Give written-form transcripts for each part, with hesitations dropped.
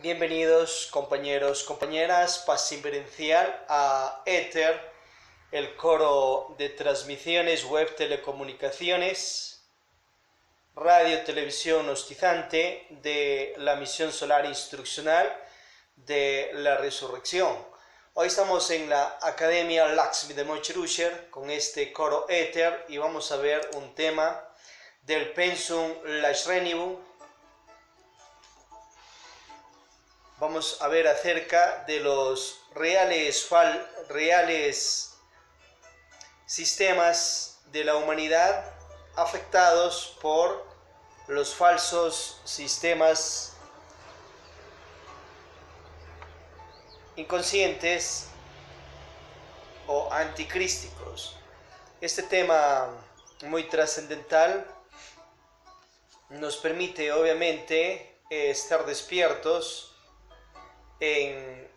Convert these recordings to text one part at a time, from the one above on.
Bienvenidos compañeros, compañeras, paz inferencial a Ether, el coro de transmisiones web telecomunicaciones, radio, televisión hostilizante de la misión solar instruccional de la resurrección. Hoy estamos en la Academia Lakshmi de Mochirusher con este coro Ether y vamos a ver un tema del Pensum Lashrenibu. Vamos a ver acerca de los reales sistemas de la humanidad afectados por los falsos sistemas inconscientes o anticrísticos. Este tema muy trascendental nos permite obviamente estar despiertos en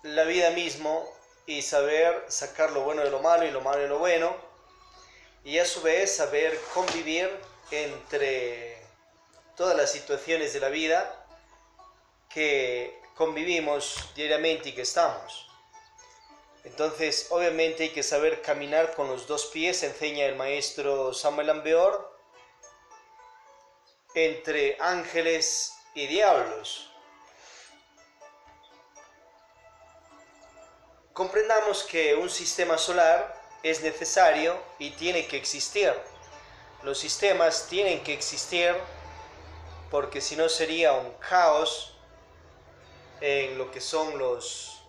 la vida mismo y saber sacar lo bueno de lo malo y lo malo de lo bueno, y a su vez saber convivir entre todas las situaciones de la vida que convivimos diariamente y que estamos. Entonces obviamente hay que saber caminar con los dos pies, enseña el maestro Samuel Ambeor, entre ángeles y diablos. Comprendamos que un sistema solar es necesario y tiene que existir. Los sistemas tienen que existir porque si no sería un caos en lo que son los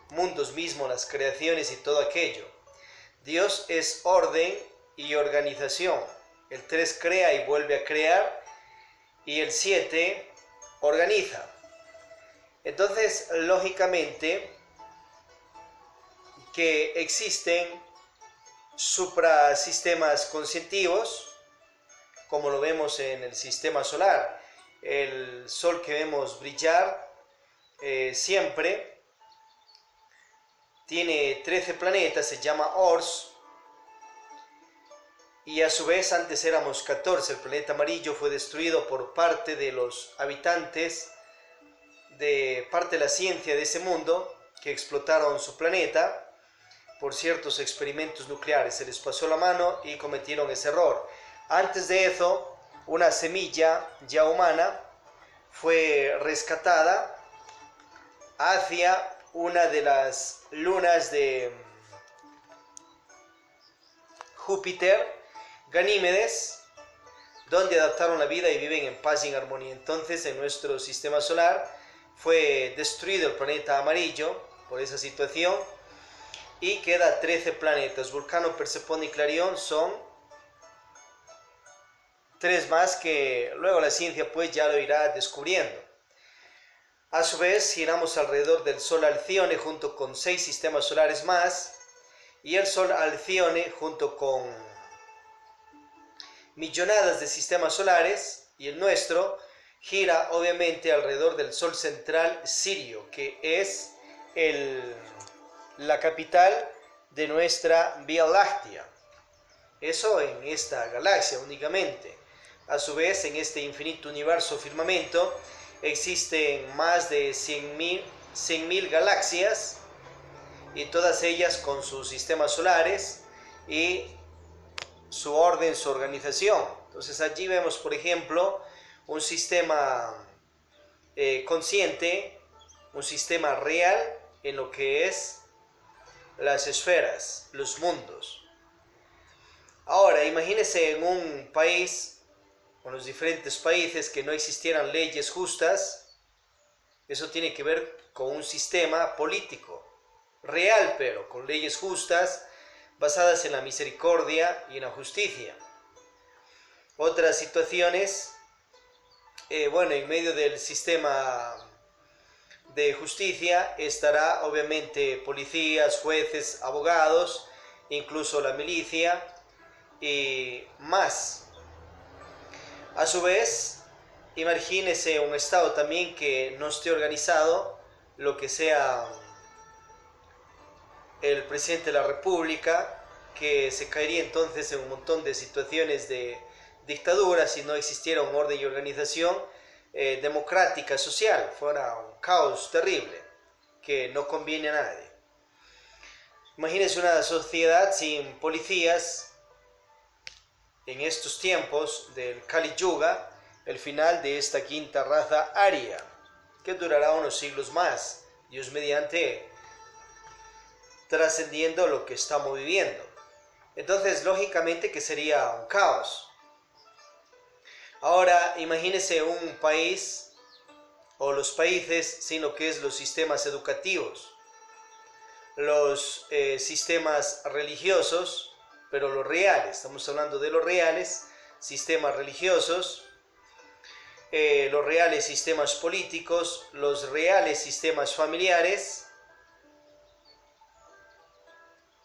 mundos mismos, las creaciones y todo aquello. Dios es orden y organización. El 3 crea y vuelve a crear y el 7 organiza. Entonces, lógicamente, que existen suprasistemas conscientivos, como lo vemos en el sistema solar. El sol que vemos brillar siempre tiene 13 planetas, se llama Ors, y a su vez antes éramos 14. El planeta amarillo fue destruido por parte de los habitantes, de parte de la ciencia de ese mundo, que explotaron su planeta por ciertos experimentos nucleares. Se les pasó la mano y cometieron ese error. Antes de eso, una semilla ya humana fue rescatada hacia una de las lunas de Júpiter, Ganímedes, donde adaptaron la vida y viven en paz y en armonía. Entonces, en nuestro sistema solar fue destruido el planeta amarillo por esa situación y queda 13 planetas. Vulcano, Persefone y Clarión son 3 más que luego la ciencia pues ya lo irá descubriendo. A su vez giramos alrededor del Sol Alcione junto con 6 sistemas solares más, y el Sol Alcione junto con millonadas de sistemas solares y el nuestro gira obviamente alrededor del Sol central Sirio, que es la capital de nuestra Vía Láctea. Eso en esta galaxia únicamente. A su vez, en este infinito universo firmamento existen más de 100.000 galaxias, y todas ellas con sus sistemas solares y su orden, su organización. Entonces allí vemos, por ejemplo, un sistema consciente, un sistema real en lo que es las esferas, los mundos. Ahora, imagínense en un país, o en los diferentes países, que no existieran leyes justas. Eso tiene que ver con un sistema político real, pero con leyes justas, basadas en la misericordia y en la justicia. Otras situaciones, en medio del sistema de justicia estará obviamente policías, jueces, abogados, incluso la milicia y más. A su vez, imagínese un estado también que no esté organizado, lo que sea el presidente de la república, que se caería entonces en un montón de situaciones de dictadura si no existiera un orden y organización democrática, social, fuera un caos terrible que no conviene a nadie. Imagínense una sociedad sin policías en estos tiempos del Kali Yuga, el final de esta quinta raza aria, que durará unos siglos más, Dios mediante, trascendiendo lo que estamos viviendo. Entonces, lógicamente que sería un caos. Ahora, imagínense un país o los países sin lo que es los sistemas educativos, los sistemas religiosos, pero los reales, estamos hablando de los reales, sistemas religiosos, los reales sistemas políticos, los reales sistemas familiares,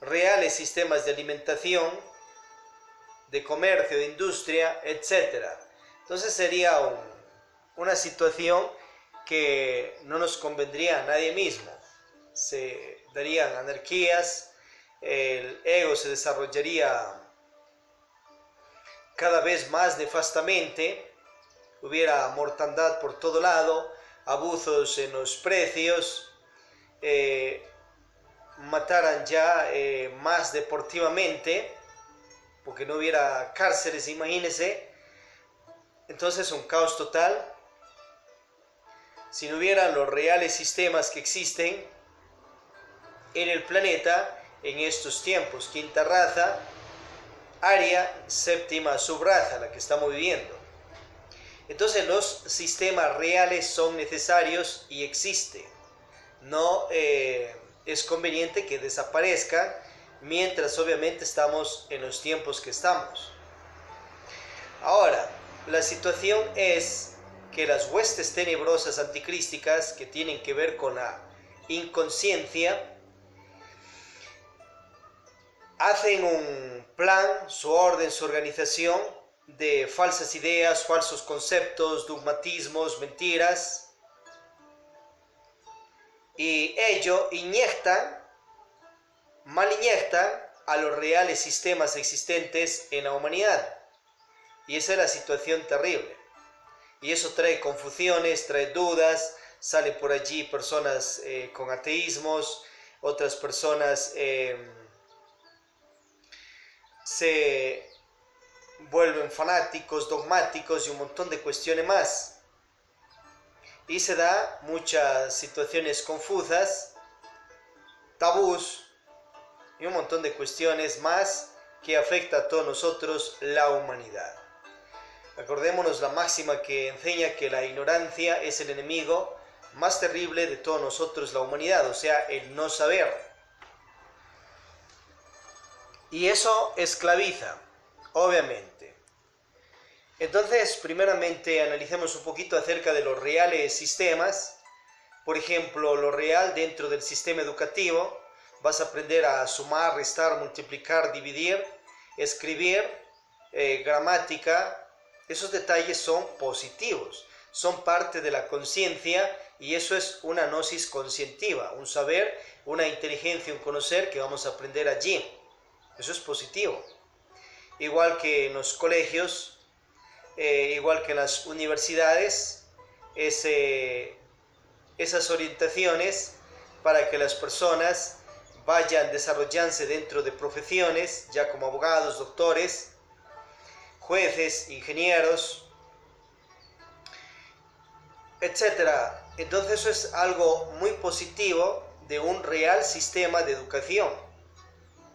reales sistemas de alimentación, de comercio, de industria, etc. Entonces sería una situación que no nos convendría a nadie mismo. Se darían anarquías, el ego se desarrollaría cada vez más nefastamente, hubiera mortandad por todo lado, abusos en los precios, mataran ya más deportivamente, porque no hubiera cárceles, imagínense. Entonces un caos total. Si no hubieran los reales sistemas que existen en el planeta en estos tiempos, quinta raza aria, séptima subraza, la que estamos viviendo. Entonces los sistemas reales son necesarios y existen. No es conveniente que desaparezcan mientras obviamente estamos en los tiempos que estamos. Ahora, la situación es que las huestes tenebrosas anticrísticas que tienen que ver con la inconsciencia hacen un plan, su orden, su organización de falsas ideas, falsos conceptos, dogmatismos, mentiras, y ello mal inyectan a los reales sistemas existentes en la humanidad. Y esa es la situación terrible. Y eso trae confusiones, trae dudas, salen por allí personas con ateísmos, otras personas se vuelven fanáticos, dogmáticos y un montón de cuestiones más. Y se da muchas situaciones confusas, tabús y un montón de cuestiones más que afecta a todos nosotros, la humanidad. Acordémonos la máxima que enseña que la ignorancia es el enemigo más terrible de todos nosotros, la humanidad, o sea, el no saber. Y eso esclaviza, obviamente. Entonces, primeramente, analicemos un poquito acerca de los reales sistemas. Por ejemplo, lo real dentro del sistema educativo. Vas a aprender a sumar, restar, multiplicar, dividir, escribir, gramática. Esos detalles son positivos, son parte de la conciencia y eso es una gnosis conscientiva, un saber, una inteligencia, un conocer que vamos a aprender allí. Eso es positivo. Igual que en los colegios, igual que en las universidades, esas orientaciones para que las personas vayan desarrollándose dentro de profesiones, ya como abogados, doctores, jueces, ingenieros, etc. Entonces eso es algo muy positivo de un real sistema de educación.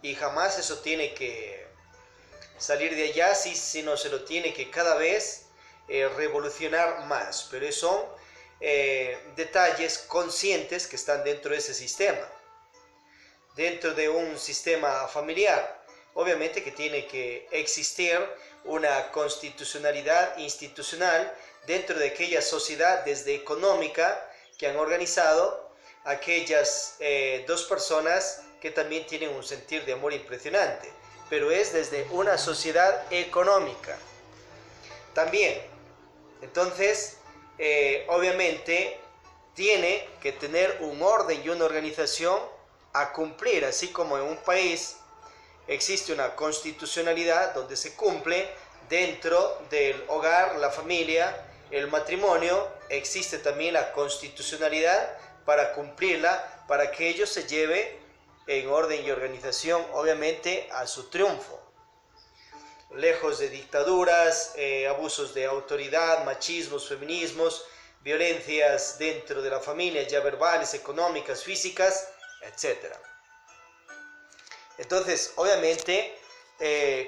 Y jamás eso tiene que salir de allá, sino se lo tiene que cada vez revolucionar más. Pero son detalles conscientes que están dentro de ese sistema. Dentro de un sistema familiar, obviamente que tiene que existir una constitucionalidad institucional dentro de aquella sociedad desde económica que han organizado aquellas dos personas que también tienen un sentir de amor impresionante, pero es desde una sociedad económica también. Entonces, obviamente tiene que tener un orden y una organización a cumplir, así como en un país existe una constitucionalidad donde se cumple dentro del hogar, la familia, el matrimonio, existe también la constitucionalidad para cumplirla, para que ello se lleve en orden y organización, obviamente, a su triunfo. Lejos de dictaduras, abusos de autoridad, machismos, feminismos, violencias dentro de la familia, ya verbales, económicas, físicas, etc. Entonces, obviamente,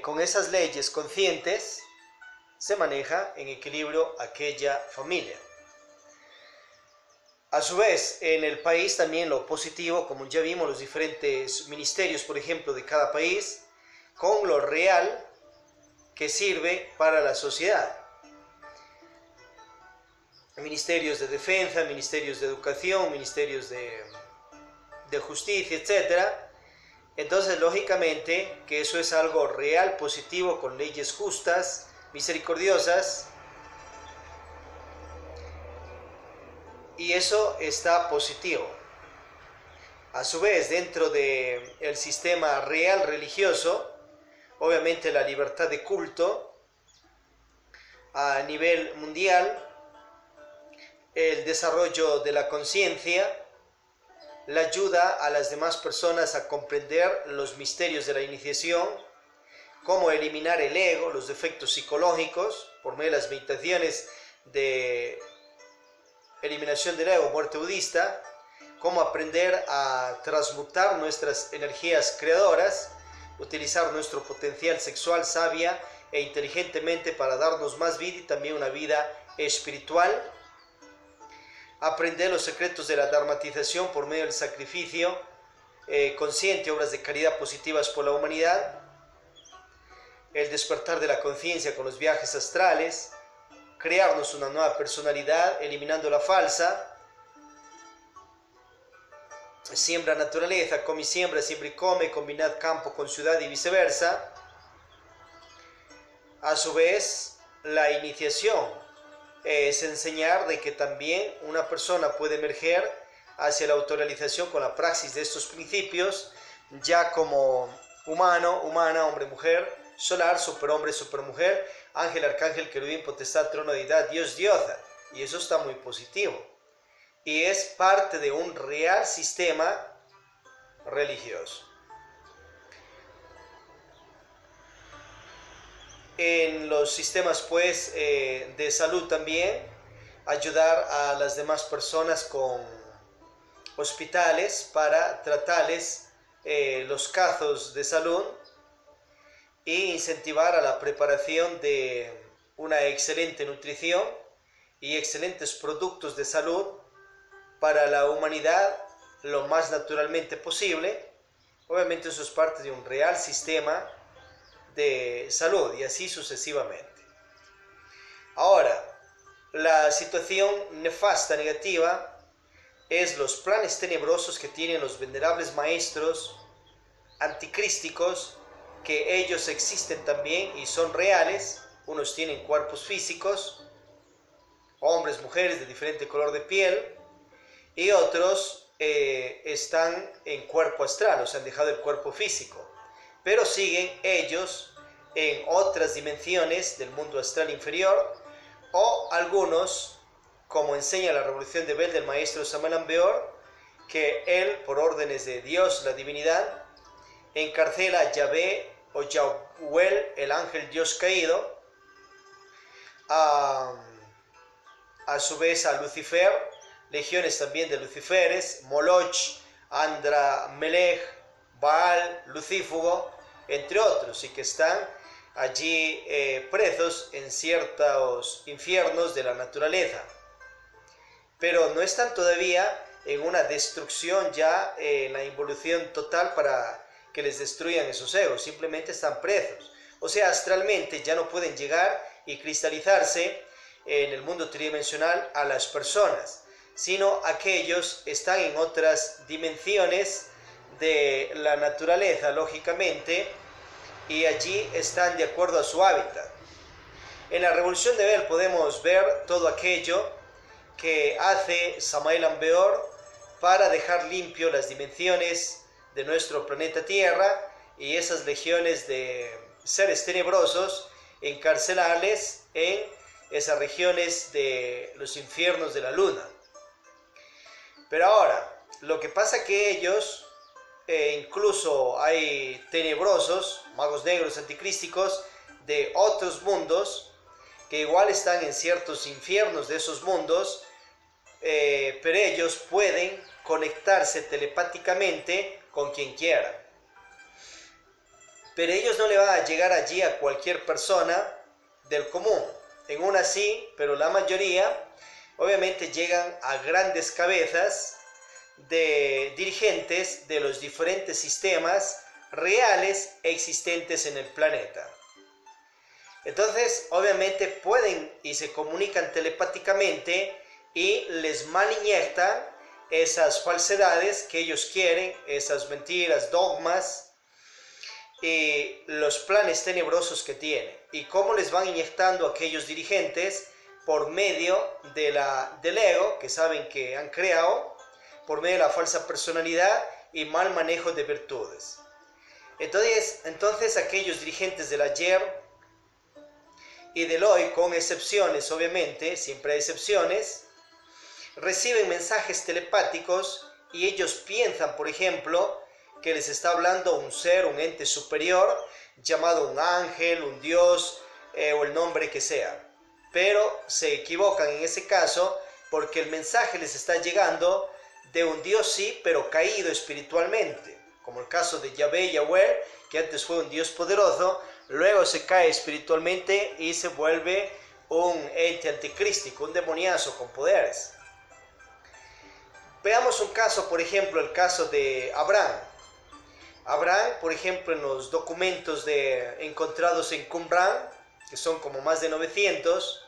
con esas leyes conscientes, se maneja en equilibrio aquella familia. A su vez, en el país también lo positivo, como ya vimos, los diferentes ministerios, por ejemplo, de cada país, con lo real que sirve para la sociedad. Ministerios de defensa, ministerios de educación, ministerios de justicia, etc. Entonces, lógicamente, que eso es algo real, positivo, con leyes justas, misericordiosas, y eso está positivo. A su vez, dentro del sistema real religioso, obviamente la libertad de culto a nivel mundial, el desarrollo de la conciencia, la ayuda a las demás personas a comprender los misterios de la iniciación, cómo eliminar el ego, los defectos psicológicos, por medio de las meditaciones de eliminación del ego, muerte budista, cómo aprender a transmutar nuestras energías creadoras, utilizar nuestro potencial sexual sabia e inteligentemente para darnos más vida y también una vida espiritual, aprender los secretos de la dharmatización por medio del sacrificio consciente, obras de caridad positivas por la humanidad, el despertar de la conciencia con los viajes astrales, crearnos una nueva personalidad, eliminando la falsa, siembra naturaleza, come y siembra, siembra y come, combinad campo con ciudad y viceversa. A su vez, la iniciación es enseñar de que también una persona puede emerger hacia la autorrealización con la praxis de estos principios, ya como humano, humana, hombre, mujer, solar, superhombre, supermujer, ángel, arcángel, querubín, potestad, trono, deidad, Dios, diosa. Y eso está muy positivo. Y es parte de un real sistema religioso. En los sistemas, pues, de salud también, ayudar a las demás personas con hospitales para tratarles los casos de salud, e incentivar a la preparación de una excelente nutrición y excelentes productos de salud para la humanidad lo más naturalmente posible. Obviamente eso es parte de un real sistema de salud y así sucesivamente. Ahora, la situación nefasta, negativa, es los planes tenebrosos que tienen los venerables maestros anticrísticos, que ellos existen también y son reales. Unos tienen cuerpos físicos, hombres, mujeres de diferente color de piel, y otros están en cuerpo astral, o sea, han dejado el cuerpo físico, pero siguen ellos en otras dimensiones del mundo astral inferior, o algunos, como enseña la revolución de Bel del maestro Samael Beor, que él, por órdenes de Dios, la divinidad, encarcela a Yahvé o Yahuel, el ángel Dios caído, a su vez a Lucifer, legiones también de Luciferes, Moloch, Andra, Melech, Baal, Lucífugo, entre otros, y que están allí presos en ciertos infiernos de la naturaleza. Pero no están todavía en una destrucción ya, en la involución total para que les destruyan esos egos, simplemente están presos. O sea, astralmente ya no pueden llegar y cristalizarse en el mundo tridimensional a las personas, sino aquellos están en otras dimensiones de la naturaleza, lógicamente, y allí están de acuerdo a su hábitat. En la revolución de Bel podemos ver todo aquello que hace Samael Beor para dejar limpio las dimensiones de nuestro planeta Tierra y esas legiones de seres tenebrosos, encarcelarles en esas regiones de los infiernos de la luna. Pero ahora, lo que pasa que ellos, incluso hay tenebrosos, magos negros anticrísticos, de otros mundos, que igual están en ciertos infiernos de esos mundos, pero ellos pueden conectarse telepáticamente con quien quiera. Pero ellos no le van a llegar allí a cualquier persona del común. En una sí, pero la mayoría obviamente llegan a grandes cabezas de dirigentes de los diferentes sistemas reales existentes en el planeta. Entonces, obviamente pueden y se comunican telepáticamente y les maniñectan esas falsedades que ellos quieren, esas mentiras, dogmas y los planes tenebrosos que tienen. Y cómo les van inyectando a aquellos dirigentes por medio del ego que saben que han creado, por medio de la falsa personalidad y mal manejo de virtudes. Entonces aquellos dirigentes del ayer y del hoy, con excepciones obviamente, siempre hay excepciones, reciben mensajes telepáticos y ellos piensan, por ejemplo, que les está hablando un ser, un ente superior, llamado un ángel, un dios o el nombre que sea. Pero se equivocan en ese caso porque el mensaje les está llegando de un dios sí, pero caído espiritualmente, como el caso de Yahvé, que antes fue un dios poderoso, luego se cae espiritualmente y se vuelve un ente anticrístico, un demoniazo con poderes. Veamos un caso, por ejemplo, el caso de Abraham. Abraham, por ejemplo, en los documentos encontrados en Qumran, que son como más de 900,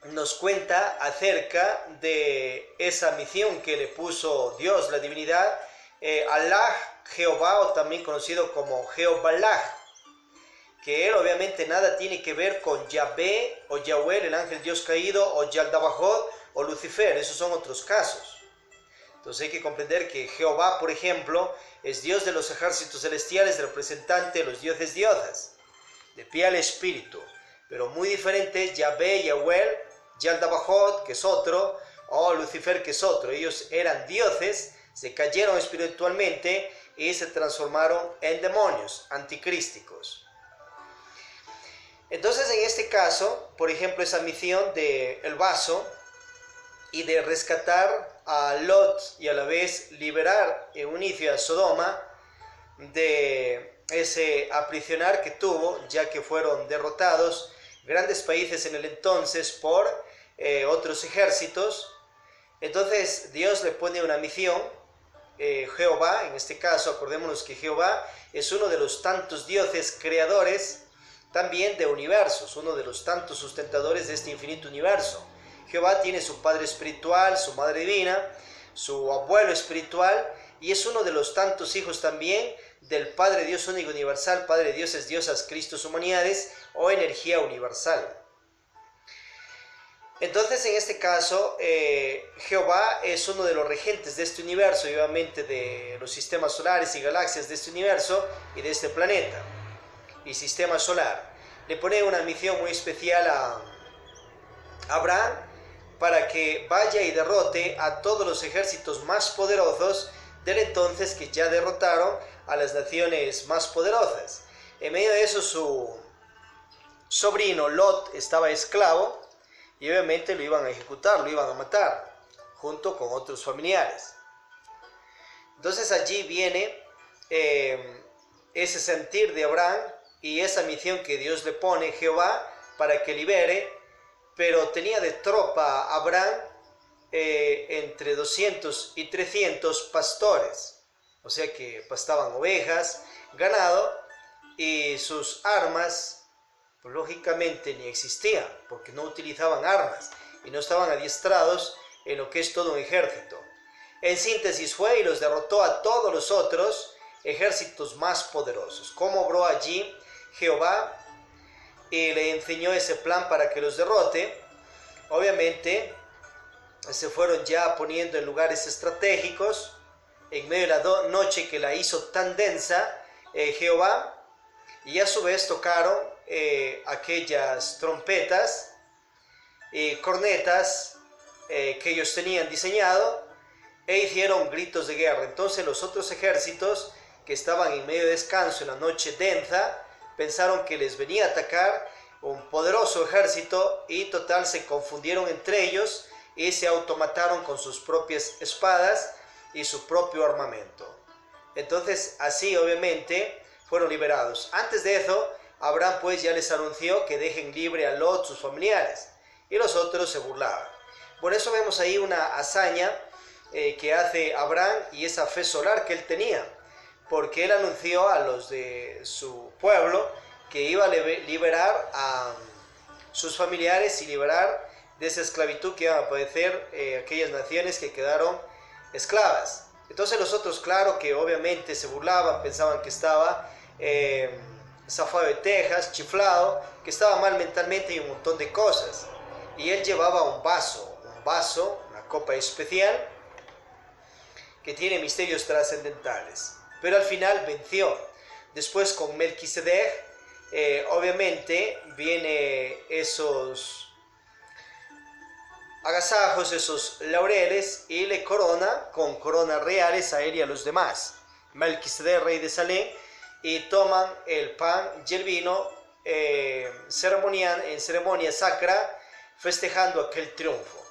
nos cuenta acerca de esa misión que le puso Dios, la divinidad, Allah, Jehová, o también conocido como Jehová, que él obviamente nada tiene que ver con Yahvé o Yahweh, el ángel Dios caído, o Yaldabajod o Lucifer. Esos son otros casos. Entonces hay que comprender que Jehová, por ejemplo, es Dios de los ejércitos celestiales, representante de los dioses diosas, de pie al espíritu. Pero muy diferente es Yahvé, Yahweh, Yaldabajod, que es otro, o Lucifer, que es otro. Ellos eran dioses, se cayeron espiritualmente y se transformaron en demonios anticrísticos. Entonces en este caso, por ejemplo, esa misión del vaso y de rescatar a Lot y a la vez liberar Eunice a Sodoma de ese aprisionar que tuvo, ya que fueron derrotados grandes países en el entonces por otros ejércitos. Entonces Dios le pone una misión, Jehová, en este caso acordémonos que Jehová es uno de los tantos dioses creadores también de universos, uno de los tantos sustentadores de este infinito universo. Jehová tiene su padre espiritual, su madre divina, su abuelo espiritual, y es uno de los tantos hijos también del Padre Dios único universal, Padre Dioses, Diosas, Cristos, humanidades o energía universal. Entonces en este caso Jehová es uno de los regentes de este universo y obviamente de los sistemas solares y galaxias de este universo y de este planeta y sistema solar. Le pone una misión muy especial a Abraham para que vaya y derrote a todos los ejércitos más poderosos del entonces, que ya derrotaron a las naciones más poderosas. En medio de eso su sobrino Lot estaba esclavo y obviamente lo iban a ejecutar, lo iban a matar junto con otros familiares. Entonces allí viene ese sentir de Abraham y esa misión que Dios le pone, Jehová, para que libere. Pero tenía de tropa Abraham entre 200 y 300 pastores, o sea que pastaban ovejas, ganado, y sus armas, pues, lógicamente ni existían, porque no utilizaban armas y no estaban adiestrados en lo que es todo un ejército. En síntesis fue y los derrotó a todos los otros ejércitos más poderosos. ¿Cómo obró allí Jehová? Y le enseñó ese plan para que los derrote. Obviamente se fueron ya poniendo en lugares estratégicos en medio de la noche que la hizo tan densa Jehová, y a su vez tocaron aquellas trompetas y cornetas que ellos tenían diseñado e hicieron gritos de guerra. Entonces los otros ejércitos que estaban en medio de descanso en la noche densa pensaron que les venía a atacar un poderoso ejército y total se confundieron entre ellos y se automataron con sus propias espadas y su propio armamento. Entonces así obviamente fueron liberados. Antes de eso, Abraham pues ya les anunció que dejen libre a Lot, sus familiares, y los otros se burlaban. Por eso vemos ahí una hazaña que hace Abraham y esa fe solar que él tenía, porque él anunció a los de su pueblo que iba a liberar a sus familiares y liberar de esa esclavitud que iban a padecer aquellas naciones que quedaron esclavas. Entonces los otros, claro que obviamente se burlaban, pensaban que estaba zafado de Texas, chiflado, que estaba mal mentalmente y un montón de cosas. Y él llevaba un vaso, una copa especial que tiene misterios trascendentales. Pero al final venció. Después con Melquisedec, obviamente viene esos agasajos, esos laureles, y le corona con coronas reales a él y a los demás. Melquisedec, rey de Salem, y toman el pan y el vino en ceremonia sacra, festejando aquel triunfo.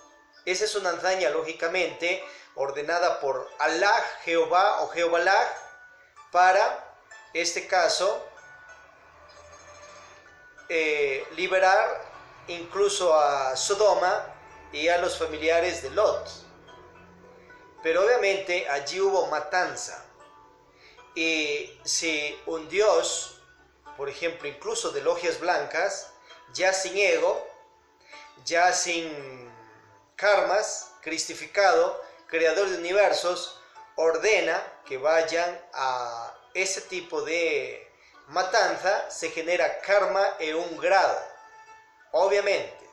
Esa es una hazaña, lógicamente, ordenada por Allah, Jehová o Jehobalá, para este caso liberar incluso a Sodoma y a los familiares de Lot. Pero obviamente allí hubo matanza. Y si un Dios, por ejemplo, incluso de logias blancas, ya sin ego, ya sin karmas, cristificado, creador de universos, ordena que vayan a ese tipo de matanza, se genera karma en un grado, obviamente,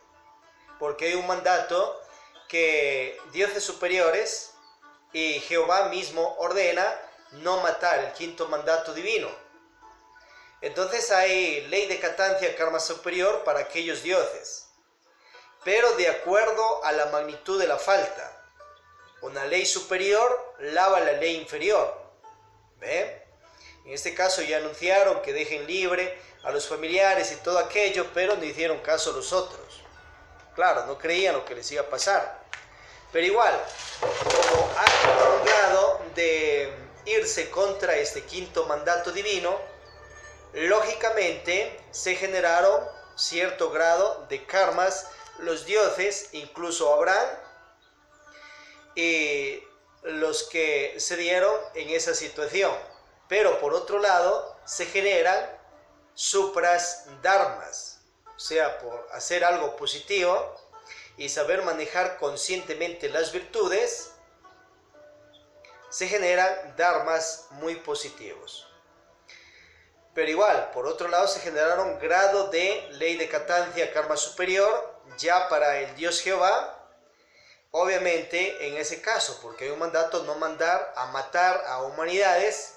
porque hay un mandato que dioses superiores y Jehová mismo ordena no matar, el quinto mandato divino. Entonces hay ley de catancia, karma superior para aquellos dioses, pero de acuerdo a la magnitud de la falta. Una ley superior lava la ley inferior. ¿Ve? En este caso ya anunciaron que dejen libre a los familiares y todo aquello, pero no hicieron caso a los otros. Claro, no creían lo que les iba a pasar. Pero igual, como han logrado de irse contra este quinto mandato divino, lógicamente se generaron cierto grado de karmas los dioses, incluso Abraham, y los que se dieron en esa situación. Pero por otro lado se generan supras dharmas, o sea, por hacer algo positivo y saber manejar conscientemente las virtudes, se generan dharmas muy positivos. Pero igual, por otro lado, se generaron grado de ley de catancia, karma superior, ya para el Dios Jehová. Obviamente, en ese caso, porque hay un mandato no mandar a matar a humanidades,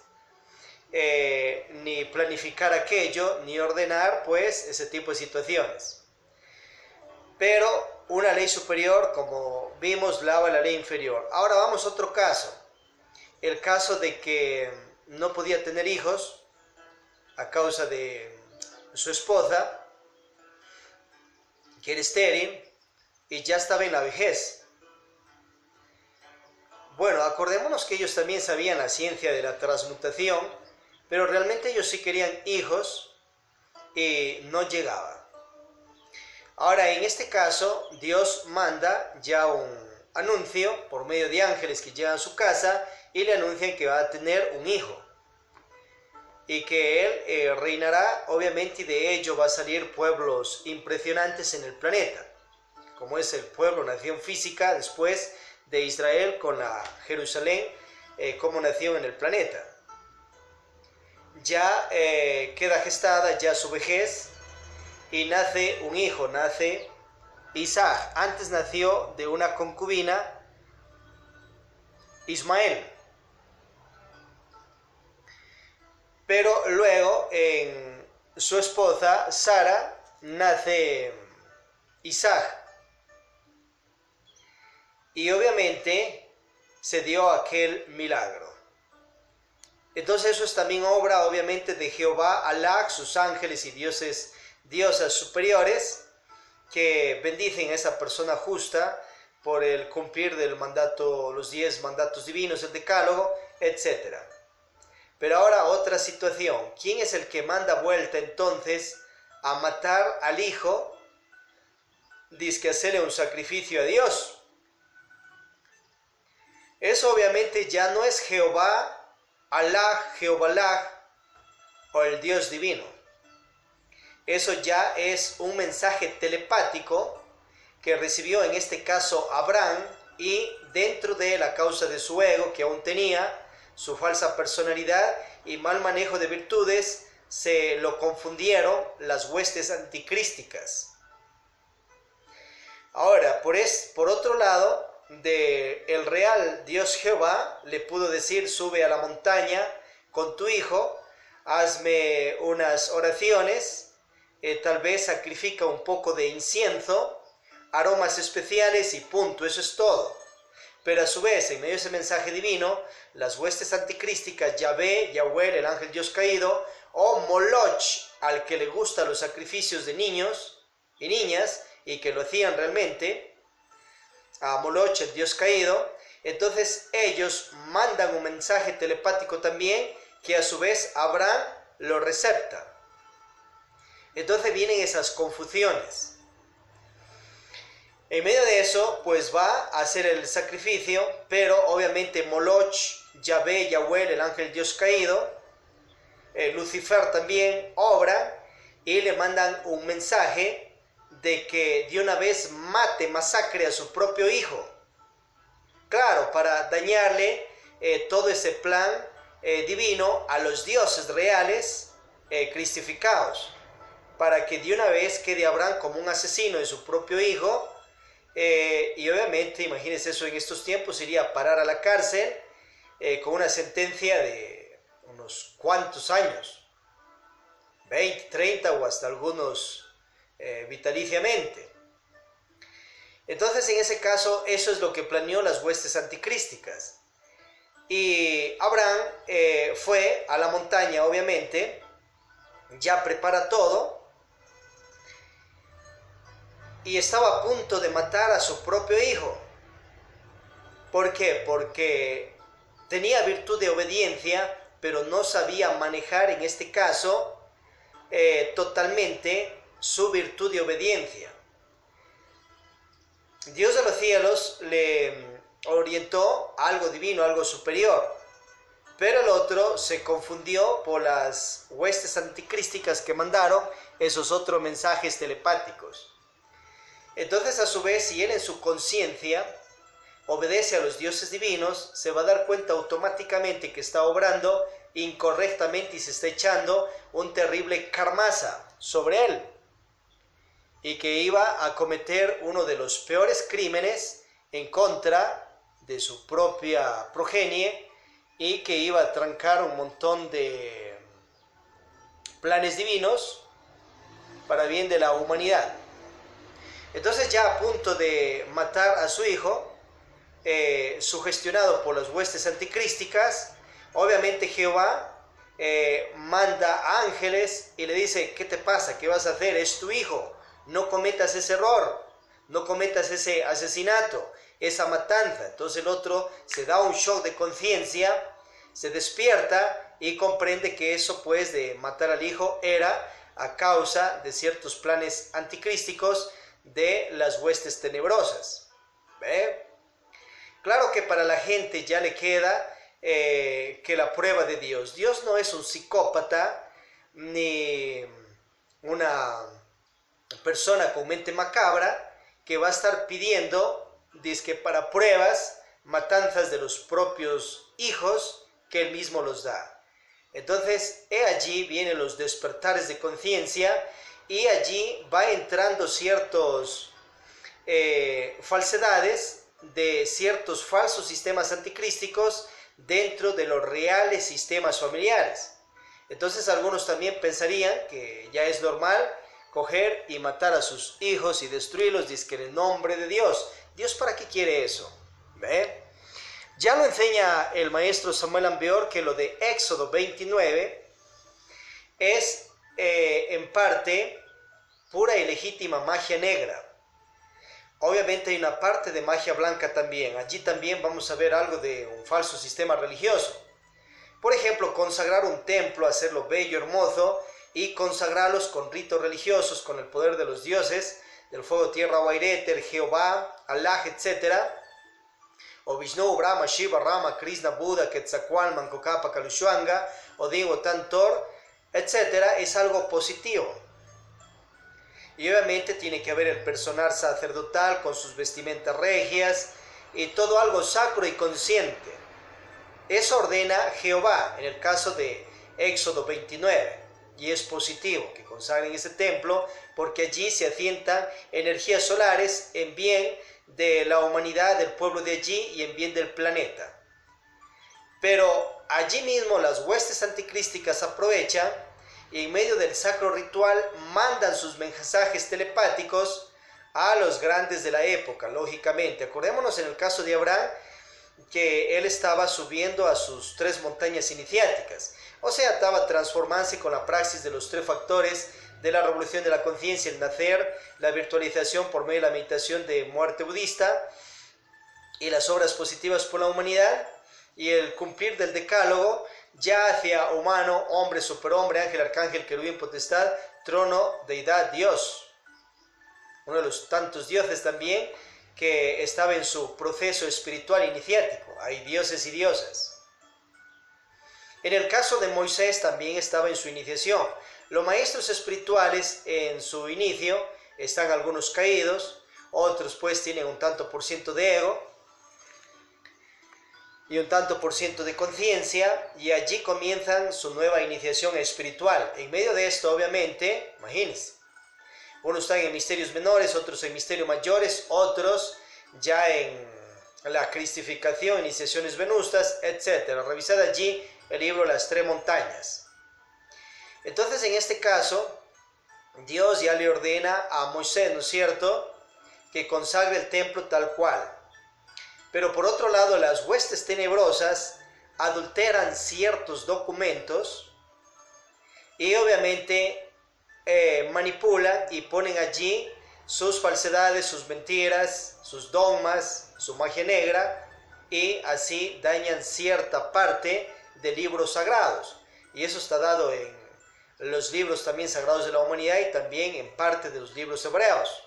ni planificar aquello, ni ordenar, pues, ese tipo de situaciones. Pero una ley superior, como vimos, lava la ley inferior. Ahora vamos a otro caso. El caso de que no podía tener hijos a causa de su esposa, que era estéril, y ya estaba en la vejez. Bueno, acordémonos que ellos también sabían la ciencia de la transmutación, pero realmente ellos sí querían hijos y no llegaban. Ahora, en este caso, Dios manda ya un anuncio por medio de ángeles que llegan a su casa y le anuncian que va a tener un hijo. Y que él reinará, obviamente, y de ello va a salir pueblos impresionantes en el planeta, como es el pueblo, nación física, después de Israel con la Jerusalén como nación en el planeta. Ya queda gestada ya su vejez y nace un hijo, nace Isaac. Antes nació de una concubina Ismael. Pero luego, en su esposa Sara nace Isaac. Y obviamente se dio aquel milagro. Entonces eso es también obra obviamente de Jehová, Alá, sus ángeles y diosas superiores, que bendicen a esa persona justa por el cumplir del mandato, los 10 mandatos divinos, el decálogo, etc. Pero ahora otra situación. ¿Quién es el que manda vuelta entonces a matar al hijo? Dice que hacerle un sacrificio a Dios. Eso obviamente ya no es Jehová, Alá, Jehová o el Dios divino. Eso ya es un mensaje telepático que recibió en este caso Abraham, y dentro de la causa de su ego que aún tenía, su falsa personalidad y mal manejo de virtudes, se lo confundieron las huestes anticrísticas. Ahora, por otro lado, el real Dios Jehová le pudo decir: sube a la montaña con tu hijo, hazme unas oraciones, tal vez sacrifica un poco de incienso, aromas especiales y punto, eso es todo. Pero a su vez, en medio de ese mensaje divino, las huestes anticrísticas, Yahvé, Yahweh, el ángel Dios caído, o Moloch, al que le gustan los sacrificios de niños y niñas, y que lo hacían realmente, a Moloch, el Dios caído, entonces ellos mandan un mensaje telepático también, que a su vez Abraham lo recepta. Entonces vienen esas confusiones. En medio de eso, pues va a hacer el sacrificio, pero obviamente Moloch, Yahvé, Yahweh, el ángel Dios caído, Lucifer también obra, y le mandan un mensaje de que de una vez masacre a su propio hijo. Claro, para dañarle todo ese plan divino a los dioses reales cristificados, para que de una vez quede Abraham como un asesino de su propio hijo. Y obviamente, imagínense eso, en estos tiempos iría a parar a la cárcel con una sentencia de unos cuantos años, 20, 30 o hasta algunos vitaliciamente. Entonces, en ese caso, eso es lo que planeó las huestes anticrísticas. Y Abraham fue a la montaña, obviamente, ya prepara todo, y estaba a punto de matar a su propio hijo. ¿Por qué? Porque tenía virtud de obediencia, pero no sabía manejar en este caso totalmente su virtud de obediencia. Dios de los cielos le orientó a algo divino, algo superior, pero el otro se confundió por las huestes anticrísticas que mandaron esos otros mensajes telepáticos. Entonces, a su vez, si él en su conciencia obedece a los dioses divinos, se va a dar cuenta automáticamente que está obrando incorrectamente y se está echando un terrible karmasa sobre él, y que iba a cometer uno de los peores crímenes en contra de su propia progenie, y que iba a trancar un montón de planes divinos para bien de la humanidad. Entonces, ya a punto de matar a su hijo, sugestionado por las huestes anticrísticas, obviamente Jehová manda ángeles y le dice: ¿qué te pasa? ¿Qué vas a hacer? Es tu hijo, no cometas ese error, no cometas ese asesinato, esa matanza. Entonces el otro se da un shock de conciencia, se despierta y comprende que eso, pues, de matar al hijo era a causa de ciertos planes anticrísticos de las huestes tenebrosas. ¿Ve? Claro que para la gente ya le queda que la prueba de Dios. Dios no es un psicópata ni una persona con mente macabra que va a estar pidiendo, dizque para pruebas, matanzas de los propios hijos que él mismo los da. Entonces, allí vienen los despertares de conciencia, y allí va entrando ciertos falsedades de ciertos falsos sistemas anticrísticos dentro de los reales sistemas familiares. Entonces algunos también pensarían que ya es normal coger y matar a sus hijos y destruirlos, dizque en el nombre de Dios. ¿Dios para qué quiere eso? ¿Ve? Ya lo enseña el maestro Samuel Ambeor que lo de Éxodo 29 es en parte pura y legítima magia negra. Obviamente hay una parte de magia blanca también. Allí también vamos a ver algo de un falso sistema religioso. Por ejemplo, consagrar un templo, hacerlo bello, hermoso, y consagrarlos con ritos religiosos, con el poder de los dioses, del fuego, tierra, agua, aire, éter, Jehová, Allah, etc. O Vishnu, Brahma, Shiva, Rama, Krishna, Buda, Quetzalcóatl, Mancocapa, Calushuanga, Odin, Wotan, Thor, etc. es algo positivo. Y obviamente tiene que haber el personal sacerdotal con sus vestimentas regias y todo algo sacro y consciente. Eso ordena Jehová en el caso de Éxodo 29. Y es positivo que consagren ese templo porque allí se asientan energías solares en bien de la humanidad, del pueblo de allí y en bien del planeta. Pero allí mismo las huestes anticrísticas aprovechan y en medio del sacro ritual mandan sus mensajes telepáticos a los grandes de la época, lógicamente. Acordémonos en el caso de Abraham, que él estaba subiendo a sus 3 montañas iniciáticas. O sea, estaba transformándose con la praxis de los 3 factores de la revolución de la conciencia, el nacer, la virtualización por medio de la meditación de muerte budista y las obras positivas por la humanidad y el cumplir del decálogo ya hacia humano, hombre, superhombre, ángel, arcángel, querubín, potestad, trono, deidad, Dios. Uno de los tantos dioses también que estaba en su proceso espiritual iniciático. Hay dioses y diosas. En el caso de Moisés también estaba en su iniciación. Los maestros espirituales en su inicio están algunos caídos, otros pues tienen un tanto por ciento de ego y un tanto por ciento de conciencia, y allí comienzan su nueva iniciación espiritual. En medio de esto, obviamente, imagínense, unos están en misterios menores, otros en misterios mayores, otros ya en la cristificación, iniciaciones venustas, etc. Revisad allí el libro Las 3 montañas. Entonces, en este caso, Dios ya le ordena a Moisés, ¿no es cierto?, que consagre el templo tal cual. Pero por otro lado, las huestes tenebrosas adulteran ciertos documentos y obviamente manipulan y ponen allí sus falsedades, sus mentiras, sus dogmas, su magia negra, y así dañan cierta parte de libros sagrados. Y eso está dado en los libros también sagrados de la humanidad y también en parte de los libros hebreos,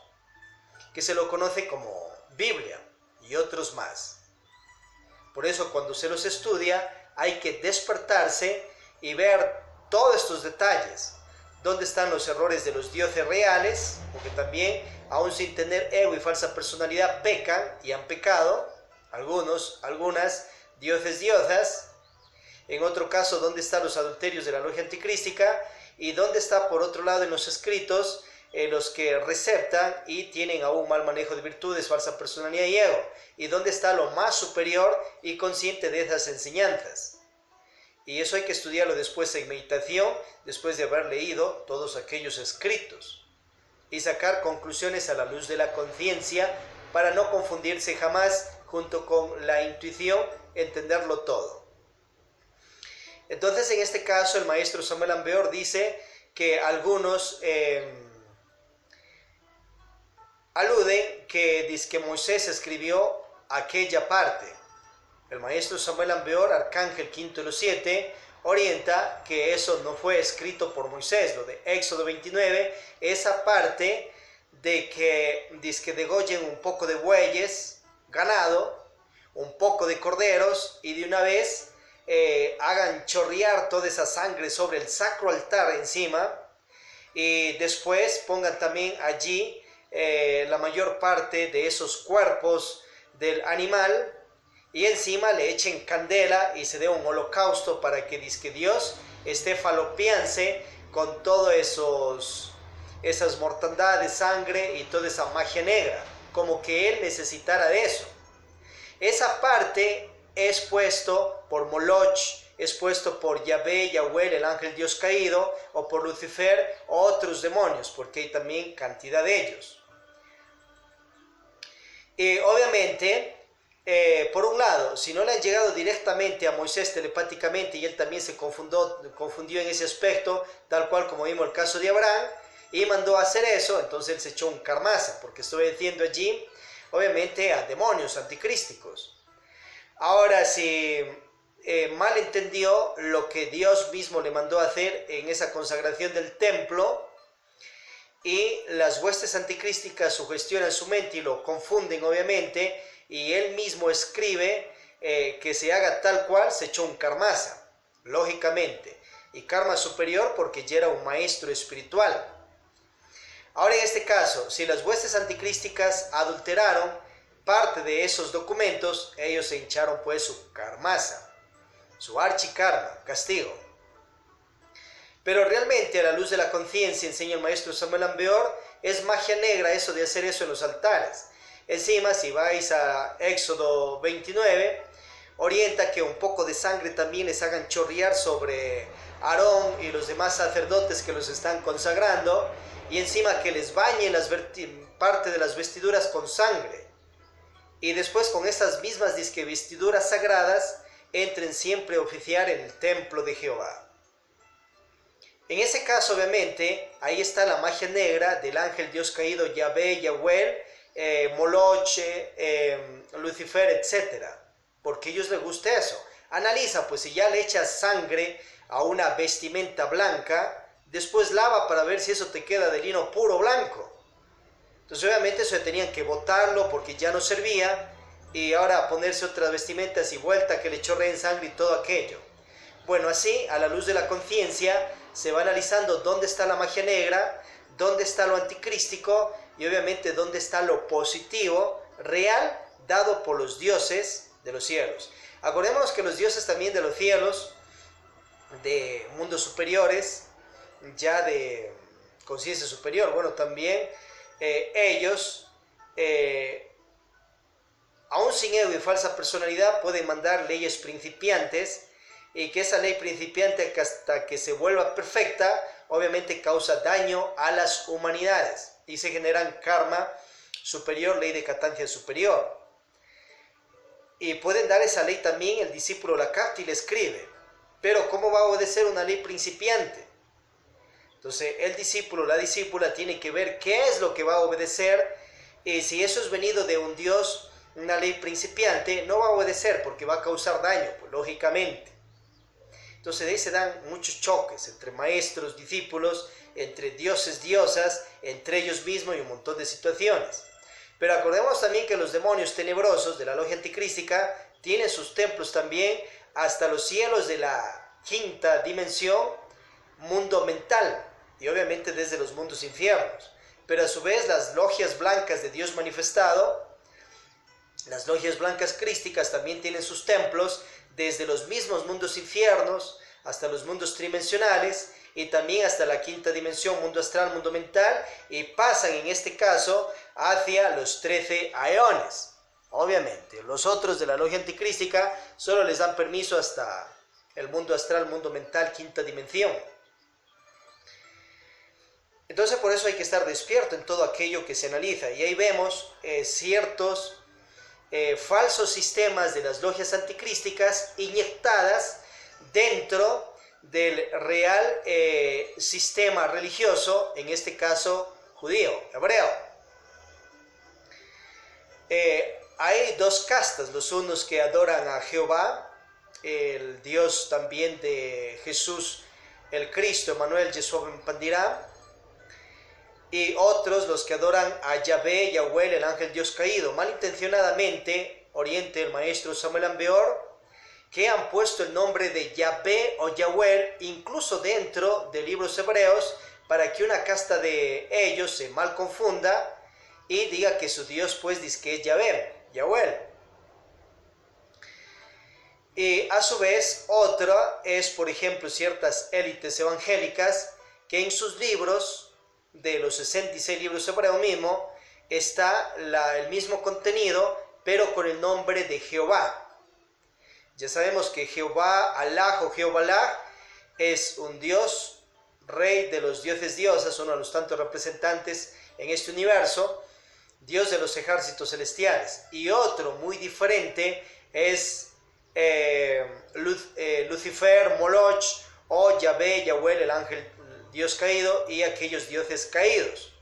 que se lo conoce como Biblia y otros más. Por eso cuando se los estudia hay que despertarse y ver todos estos detalles. ¿Dónde están los errores de los dioses reales? Porque también, aún sin tener ego y falsa personalidad, pecan y han pecado. Algunas dioses, diosas. En otro caso, ¿dónde están los adulterios de la logia anticrística? Y ¿dónde está, por otro lado, en los escritos, los que receptan y tienen aún mal manejo de virtudes, falsa personalidad y ego? ¿Y dónde está lo más superior y consciente de esas enseñanzas? Y eso hay que estudiarlo después en meditación, después de haber leído todos aquellos escritos y sacar conclusiones a la luz de la conciencia para no confundirse jamás junto con la intuición, entenderlo todo. Entonces, en este caso, el maestro Samuel Ambeor dice que algunos aluden que dice que Moisés escribió aquella parte. El maestro Samuel Ambeor, Arcángel quinto de los 7, orienta que eso no fue escrito por Moisés. Lo de Éxodo 29, esa parte de que dice que degollen un poco de bueyes, ganado, un poco de corderos, y de una vez hagan chorrear toda esa sangre sobre el sacro altar encima, y después pongan también allí la mayor parte de esos cuerpos del animal, y encima le echen candela y se dé un holocausto para que dizque Dios esté falopiándose con todo esas mortandades, sangre y toda esa magia negra, como que él necesitara de eso. Esa parte es puesto por Moloch es puesto por Yahvé, Yahweh, el ángel Dios caído, o por Lucifer, o otros demonios, porque hay también cantidad de ellos. Y obviamente, por un lado, si no le han llegado directamente a Moisés telepáticamente y él también se confundió en ese aspecto, tal cual como vimos el caso de Abraham, y mandó a hacer eso, entonces él se echó un karmasa, porque estoy diciendo allí, obviamente, a demonios anticrísticos. Ahora, si mal entendió lo que Dios mismo le mandó a hacer en esa consagración del templo, y las huestes anticrísticas sugestionan su mente y lo confunden, obviamente, y él mismo escribe que se haga tal cual, se echó un karmasa, lógicamente, y karma superior porque ya era un maestro espiritual. Ahora, en este caso, si las huestes anticrísticas adulteraron parte de esos documentos, ellos se hincharon pues su karmasa, su archikarma, castigo. Pero realmente, a la luz de la conciencia, enseña el maestro Samuel Ambeor, es magia negra eso de hacer eso en los altares. Encima, si vais a Éxodo 29, orienta que un poco de sangre también les hagan chorrear sobre Aarón y los demás sacerdotes que los están consagrando, y encima que les bañen parte de las vestiduras con sangre. Y después con estas mismas vestiduras sagradas entren siempre a oficiar en el templo de Jehová. En ese caso, obviamente, ahí está la magia negra del ángel Dios caído, Yahvé, Yahweh, Moloch, Lucifer, etc. Porque a ellos les gusta eso. Analiza, pues si ya le echas sangre a una vestimenta blanca, después lava para ver si eso te queda de lino puro blanco. Entonces obviamente eso tenían que botarlo porque ya no servía, y ahora ponerse otras vestimentas y vuelta que le chorreen sangre y todo aquello. Bueno, así, a la luz de la conciencia, se va analizando dónde está la magia negra, dónde está lo anticrístico y obviamente dónde está lo positivo, real, dado por los dioses de los cielos. Acordémonos que los dioses también de los cielos, de mundos superiores, ya de conciencia superior, bueno, también ellos, aún sin ego y falsa personalidad, pueden mandar leyes principiantes, y que esa ley principiante, hasta que se vuelva perfecta, obviamente causa daño a las humanidades y se generan karma superior, ley de catancia superior. Y pueden dar esa ley también, el discípulo la capta y la escribe. Pero ¿cómo va a obedecer una ley principiante? Entonces el discípulo, la discípula tiene que ver qué es lo que va a obedecer, y si eso es venido de un Dios, una ley principiante, no va a obedecer porque va a causar daño, pues, lógicamente. Entonces de ahí se dan muchos choques entre maestros, discípulos, entre dioses, diosas, entre ellos mismos y un montón de situaciones. Pero acordemos también que los demonios tenebrosos de la logia anticrística tienen sus templos también hasta los cielos de la quinta dimensión, mundo mental, y obviamente desde los mundos infiernos. Pero a su vez las logias blancas de Dios manifestado, las logias blancas crísticas, también tienen sus templos desde los mismos mundos infiernos hasta los mundos tridimensionales, y también hasta la quinta dimensión, mundo astral, mundo mental, y pasan en este caso hacia los 13 aeones. Obviamente, los otros de la logia anticrística solo les dan permiso hasta el mundo astral, mundo mental, quinta dimensión. Entonces por eso hay que estar despierto en todo aquello que se analiza, y ahí vemos ciertos falsos sistemas de las logias anticrísticas inyectadas dentro del real sistema religioso, en este caso judío, hebreo. Hay dos castas, los unos que adoran a Jehová, el Dios también de Jesús, el Cristo, Emmanuel, Yeshua Ben Pandirá, y otros los que adoran a Yahvé, Yahweh, el ángel Dios caído. Malintencionadamente oriente el maestro Samuel Ambeor, que han puesto el nombre de Yahvé o Yahweh incluso dentro de libros hebreos, para que una casta de ellos se mal confunda y diga que su Dios pues dice que es Yahvé, Yahweh. Y a su vez otra es, por ejemplo, ciertas élites evangélicas que en sus libros, de los 66 libros hebreos mismo, está el mismo contenido, pero con el nombre de Jehová. Ya sabemos que Jehová Alá o Jehová Alá es un Dios, rey de los dioses diosas, uno de los tantos representantes en este universo, Dios de los ejércitos celestiales. Y otro muy diferente es Lucifer, Moloch, o Yahvé, Yahweh, el ángel, el Dios caído, y aquellos dioses caídos.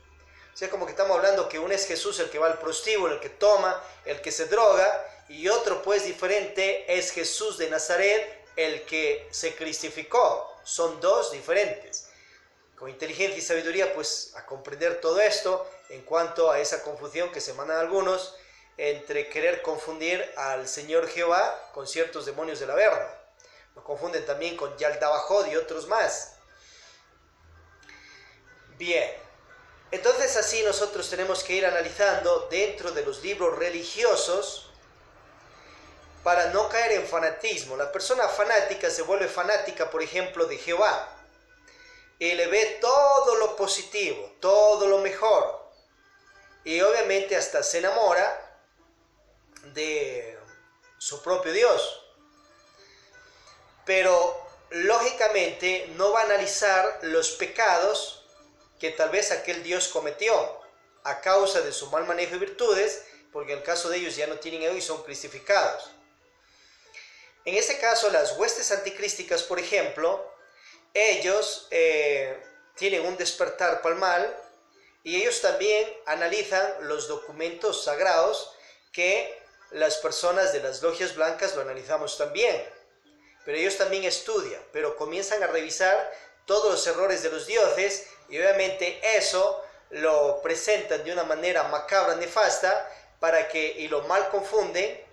O sea, como que estamos hablando que uno es Jesús, el que va al prostíbulo, el que toma, el que se droga, y otro pues diferente es Jesús de Nazaret, el que se cristificó. Son dos diferentes. Con inteligencia y sabiduría, pues, a comprender todo esto en cuanto a esa confusión que se mandan algunos entre querer confundir al Señor Jehová con ciertos demonios del Averno. Lo confunden también con Yaldabaoth y otros más. Bien, entonces así nosotros tenemos que ir analizando dentro de los libros religiosos para no caer en fanatismo. La persona fanática se vuelve fanática, por ejemplo, de Jehová, y le ve todo lo positivo, todo lo mejor, y obviamente hasta se enamora de su propio Dios, pero lógicamente no va a analizar los pecados que tal vez aquel Dios cometió a causa de su mal manejo de virtudes, porque en el caso de ellos ya no tienen ego y son cristificados. En este caso, las huestes anticrísticas, por ejemplo, ellos tienen un despertar para el mal, y ellos también analizan los documentos sagrados que las personas de las logias blancas lo analizamos también. Pero ellos también estudian, pero comienzan a revisar todos los errores de los dioses, y obviamente eso lo presentan de una manera macabra, nefasta, para que, y lo mal confunden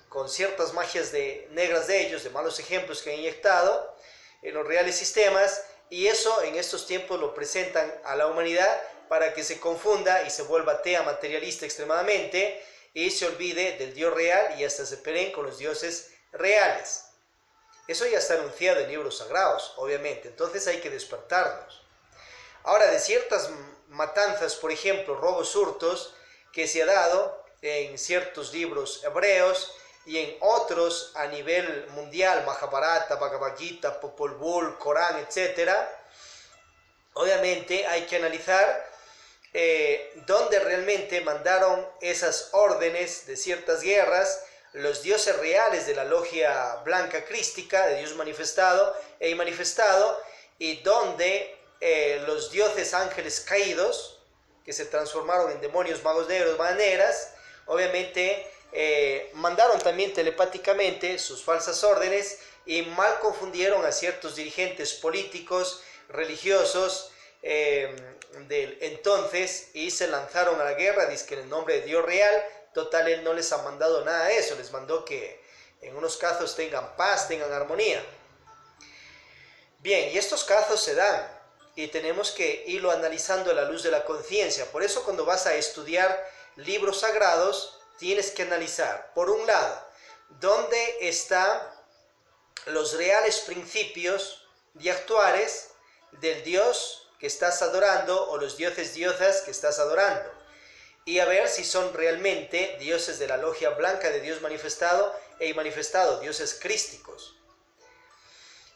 con ciertas magias negras de ellos, de malos ejemplos que han inyectado en los reales sistemas, y eso en estos tiempos lo presentan a la humanidad para que se confunda y se vuelva atea, materialista extremadamente, y se olvide del Dios real y hasta se peleen con los dioses reales. Eso ya está anunciado en libros sagrados, obviamente, entonces hay que despertarnos. Ahora, de ciertas matanzas, por ejemplo, robos, hurtos, que se ha dado en ciertos libros hebreos y en otros a nivel mundial, Mahabharata, Bhagavad Gita, Popol Vuh, Corán, etc., obviamente hay que analizar dónde realmente mandaron esas órdenes de ciertas guerras los dioses reales de la logia blanca crística, de Dios manifestado e inmanifestado, y donde los dioses ángeles caídos, que se transformaron en demonios, magos negros, maneras, obviamente mandaron también telepáticamente sus falsas órdenes y mal confundieron a ciertos dirigentes políticos, religiosos del entonces, y se lanzaron a la guerra, dizque en el nombre de Dios real. Total, él no les ha mandado nada de eso, les mandó que en unos casos tengan paz, tengan armonía. Bien, y estos casos se dan, y tenemos que irlo analizando a la luz de la conciencia. Por eso cuando vas a estudiar libros sagrados, tienes que analizar, por un lado, dónde están los reales principios de actuares del Dios que estás adorando, o los dioses diosas que estás adorando, y a ver si son realmente dioses de la logia blanca de Dios manifestado e inmanifestado, dioses crísticos.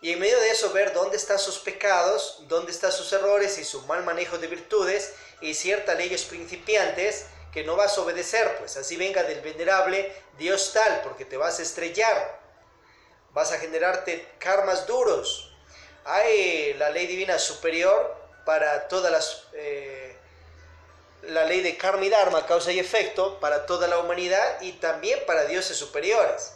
Y en medio de eso ver dónde están sus pecados, dónde están sus errores y su mal manejo de virtudes y ciertas leyes principiantes que no vas a obedecer, pues así venga del venerable Dios tal, porque te vas a estrellar, vas a generarte karmas duros. Hay la ley divina superior para todas las... la ley de karma y dharma, causa y efecto, para toda la humanidad y también para dioses superiores.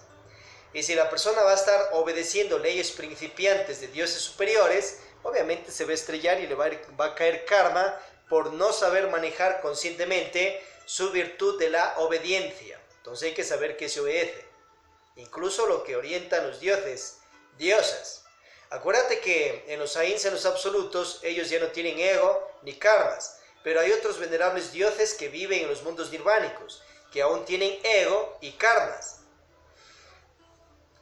Y si la persona va a estar obedeciendo leyes principiantes de dioses superiores, obviamente se va a estrellar y le va a caer karma por no saber manejar conscientemente su virtud de la obediencia. Entonces hay que saber qué se obedece, incluso lo que orientan los dioses, diosas. Acuérdate que en los Ains, en los absolutos, ellos ya no tienen ego ni karmas, pero hay otros venerables dioses que viven en los mundos nirvánicos, que aún tienen ego y karmas.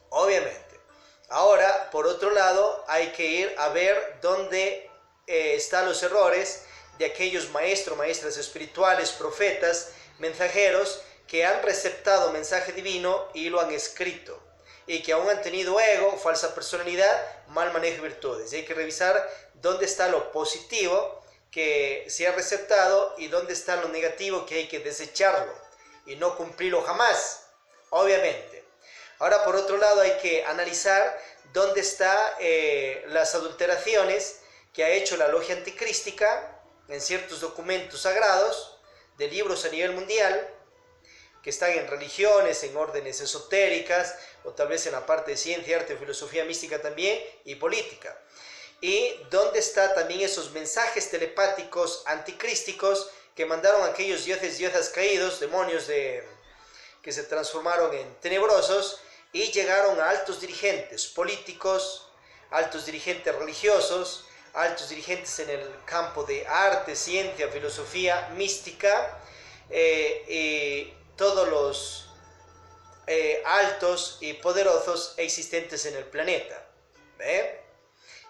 Obviamente. Ahora, por otro lado, hay que ir a ver dónde están los errores de aquellos maestros, maestras espirituales, profetas, mensajeros, que han receptado mensaje divino y lo han escrito. y que aún han tenido ego, falsa personalidad, mal manejo de virtudes. Y hay que revisar dónde está lo positivo que se ha receptado y dónde está lo negativo que hay que desecharlo y no cumplirlo jamás, obviamente. Ahora, por otro lado, hay que analizar dónde están las adulteraciones que ha hecho la logia anticrística en ciertos documentos sagrados de libros a nivel mundial, que están en religiones, en órdenes esotéricas, o tal vez en la parte de ciencia, arte, filosofía mística también, y política. Y dónde están también esos mensajes telepáticos anticrísticos que mandaron aquellos dioses, diosas caídos, demonios que se transformaron en tenebrosos y llegaron a altos dirigentes políticos, altos dirigentes religiosos, altos dirigentes en el campo de arte, ciencia, filosofía, mística, y todos los altos y poderosos existentes en el planeta. ¿Ve?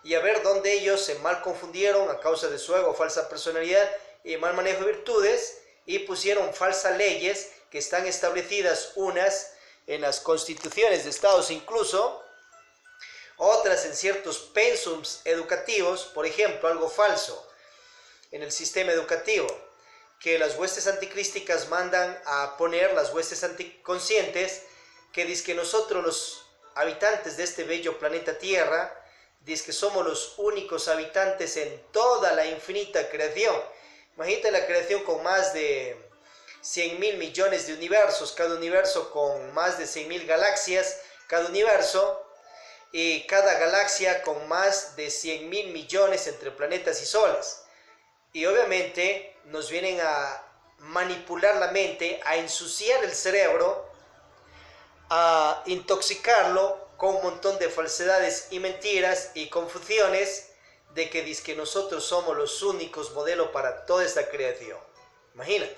Y a ver dónde ellos se mal confundieron a causa de su ego, falsa personalidad y mal manejo de virtudes, y pusieron falsas leyes que están establecidas, unas en las constituciones de estados incluso, otras en ciertos pensums educativos. Por ejemplo, algo falso en el sistema educativo, que las huestes anticrísticas mandan a poner, las huestes anticonscientes, que dicen que nosotros los habitantes de este bello planeta Tierra, dice que somos los únicos habitantes en toda la infinita creación. Imagínate la creación con más de 100.000 millones de universos, cada universo con más de 100.000 galaxias, cada universo, y cada galaxia con más de 100.000 millones entre planetas y soles. Y obviamente nos vienen a manipular la mente, a ensuciar el cerebro, a intoxicarlo con un montón de falsedades y mentiras y confusiones de que dice que nosotros somos los únicos modelos para toda esta creación. Imagínate.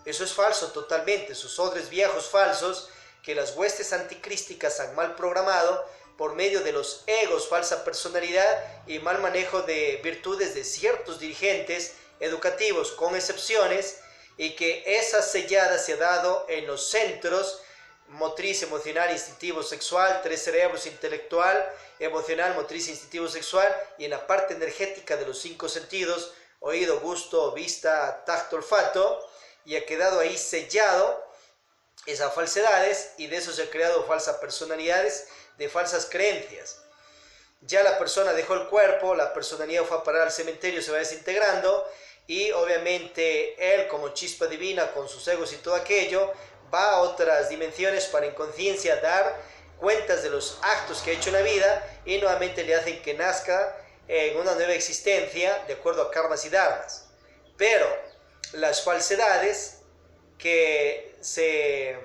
Eso es falso totalmente. Sus odres viejos falsos que las huestes anticrísticas han mal programado por medio de los egos, falsa personalidad y mal manejo de virtudes de ciertos dirigentes educativos, con excepciones, y que esa sellada se ha dado en los centros motriz, emocional, instintivo, sexual, 3 cerebros, intelectual, emocional, motriz, instintivo, sexual, y en la parte energética de los 5 sentidos, oído, gusto, vista, tacto, olfato, y ha quedado ahí sellado esas falsedades, y de eso se han creado falsas personalidades de falsas creencias. Ya la persona dejó el cuerpo, la personalidad fue a parar al cementerio, se va desintegrando, y obviamente él, como chispa divina, con sus egos y todo aquello, va a otras dimensiones para en conciencia dar cuentas de los actos que ha hecho en la vida, y nuevamente le hacen que nazca en una nueva existencia de acuerdo a karmas y dharmas. Pero las falsedades que se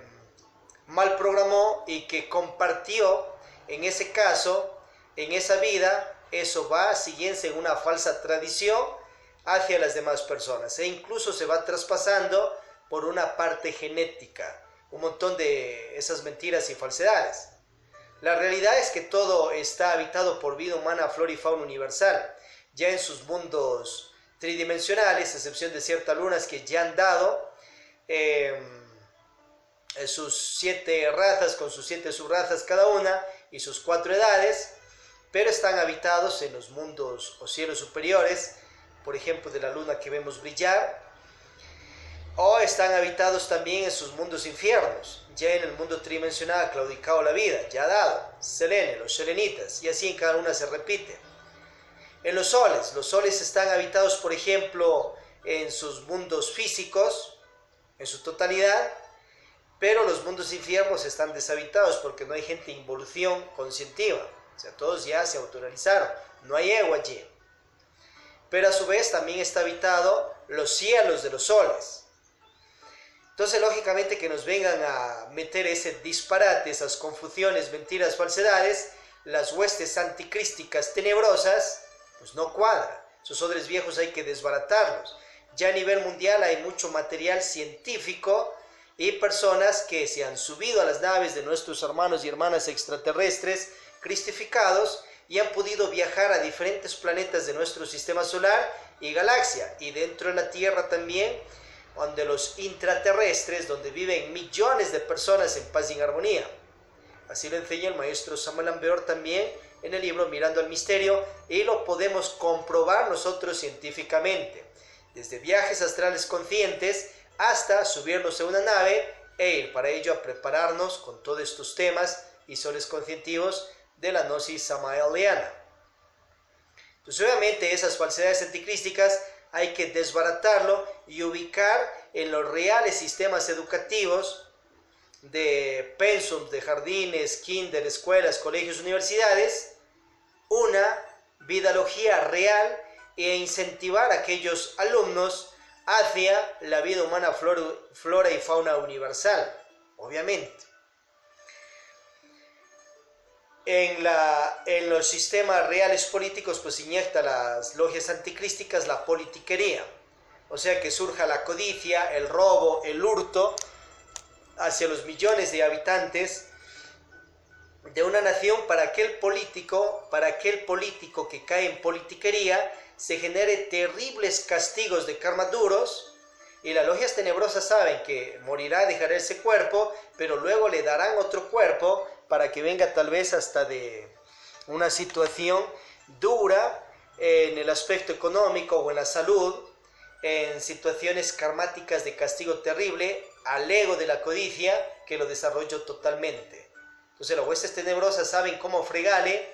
mal programó y que compartió en ese caso, en esa vida, eso va siguiendo en una falsa tradición hacia las demás personas, e incluso se va traspasando por una parte genética, un montón de esas mentiras y falsedades. La realidad es que todo está habitado por vida humana, flora y fauna universal, ya en sus mundos tridimensionales, a excepción de ciertas lunas que ya han dado sus 7 razas con sus 7 subrazas cada una y sus 4 edades, pero están habitados en los mundos o cielos superiores, por ejemplo de la luna que vemos brillar, o están habitados también en sus mundos infiernos, ya en el mundo tridimensional claudicado la vida, ya dado, Selene, los selenitas, y así en cada una se repite. En los soles están habitados, por ejemplo, en sus mundos físicos, en su totalidad, pero los mundos infiernos están deshabitados porque no hay gente en involución conscientiva, o sea, todos ya se autoralizaron, no hay ego allí. Pero a su vez también está habitado los cielos de los soles. Entonces, lógicamente, que nos vengan a meter ese disparate, esas confusiones, mentiras, falsedades, las huestes anticrísticas tenebrosas, pues no cuadra. Esos odres viejos hay que desbaratarlos. Ya a nivel mundial hay mucho material científico y personas que se han subido a las naves de nuestros hermanos y hermanas extraterrestres cristificados y han podido viajar a diferentes planetas de nuestro sistema solar y galaxia, y dentro de la Tierra también, donde los intraterrestres, donde viven millones de personas en paz y en armonía. Así lo enseña el maestro Samuel Ambeor también en el libro Mirando al Misterio, y lo podemos comprobar nosotros científicamente, desde viajes astrales conscientes hasta subirnos a una nave e ir para ello a prepararnos con todos estos temas y soles conscientivos de la gnosis samaeliana. Entonces obviamente esas falsedades anticrísticas hay que desbaratarlo y ubicar en los reales sistemas educativos de pensum, de jardines, kinder, escuelas, colegios, universidades, una vidalogía real e incentivar a aquellos alumnos hacia la vida humana, flora y fauna universal, obviamente. En los sistemas reales políticos pues inyecta las logias anticrísticas la politiquería, o sea que surja la codicia, el robo, el hurto hacia los millones de habitantes de una nación para que el político que cae en politiquería se genere terribles castigos de karma duros, y las logias tenebrosas saben que morirá, dejará ese cuerpo, pero luego le darán otro cuerpo para que venga tal vez hasta de una situación dura en el aspecto económico o en la salud, en situaciones karmáticas de castigo terrible al ego de la codicia que lo desarrolló totalmente. Entonces las huestes tenebrosas saben cómo fregarle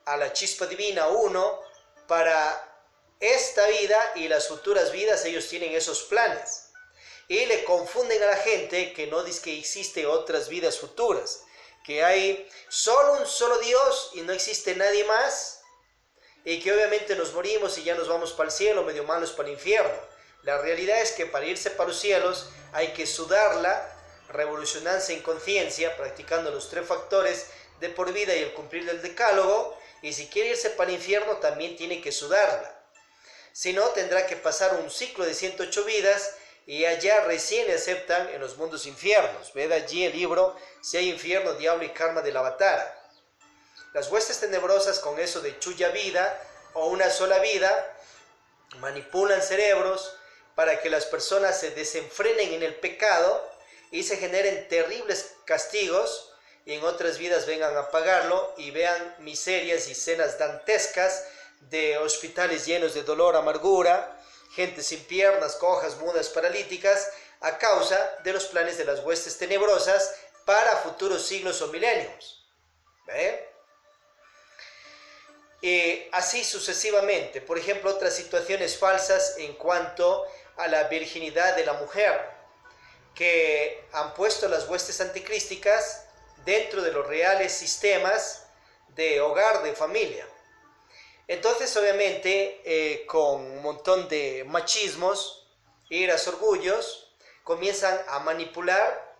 a la chispa divina uno para esta vida y las futuras vidas. Ellos tienen esos planes y le confunden a la gente que no dice que existe otras vidas futuras, que hay solo un solo Dios y no existe nadie más, y que obviamente nos morimos y ya nos vamos para el cielo, medio malos para el infierno. La realidad es que para irse para los cielos hay que sudarla, revolucionarse en conciencia, practicando los 3 factores de por vida y el cumplir el decálogo, y si quiere irse para el infierno también tiene que sudarla. Si no, tendrá que pasar un ciclo de 108 vidas y allá recién le aceptan en los mundos infiernos. Ved allí el libro Si hay infierno, diablo y karma del Avatara. Las huestes tenebrosas con eso de chuya vida o una sola vida manipulan cerebros para que las personas se desenfrenen en el pecado y se generen terribles castigos, y en otras vidas vengan a pagarlo y vean miserias y escenas dantescas de hospitales llenos de dolor, amargura, gente sin piernas, cojas, mudas, paralíticas, a causa de los planes de las huestes tenebrosas para futuros siglos o milenios. ¿Ve? Y así sucesivamente. Por ejemplo, otras situaciones falsas en cuanto a la virginidad de la mujer, que han puesto las huestes anticrísticas dentro de los reales sistemas de hogar, de familia. Entonces obviamente con un montón de machismos, iras, orgullos, comienzan a manipular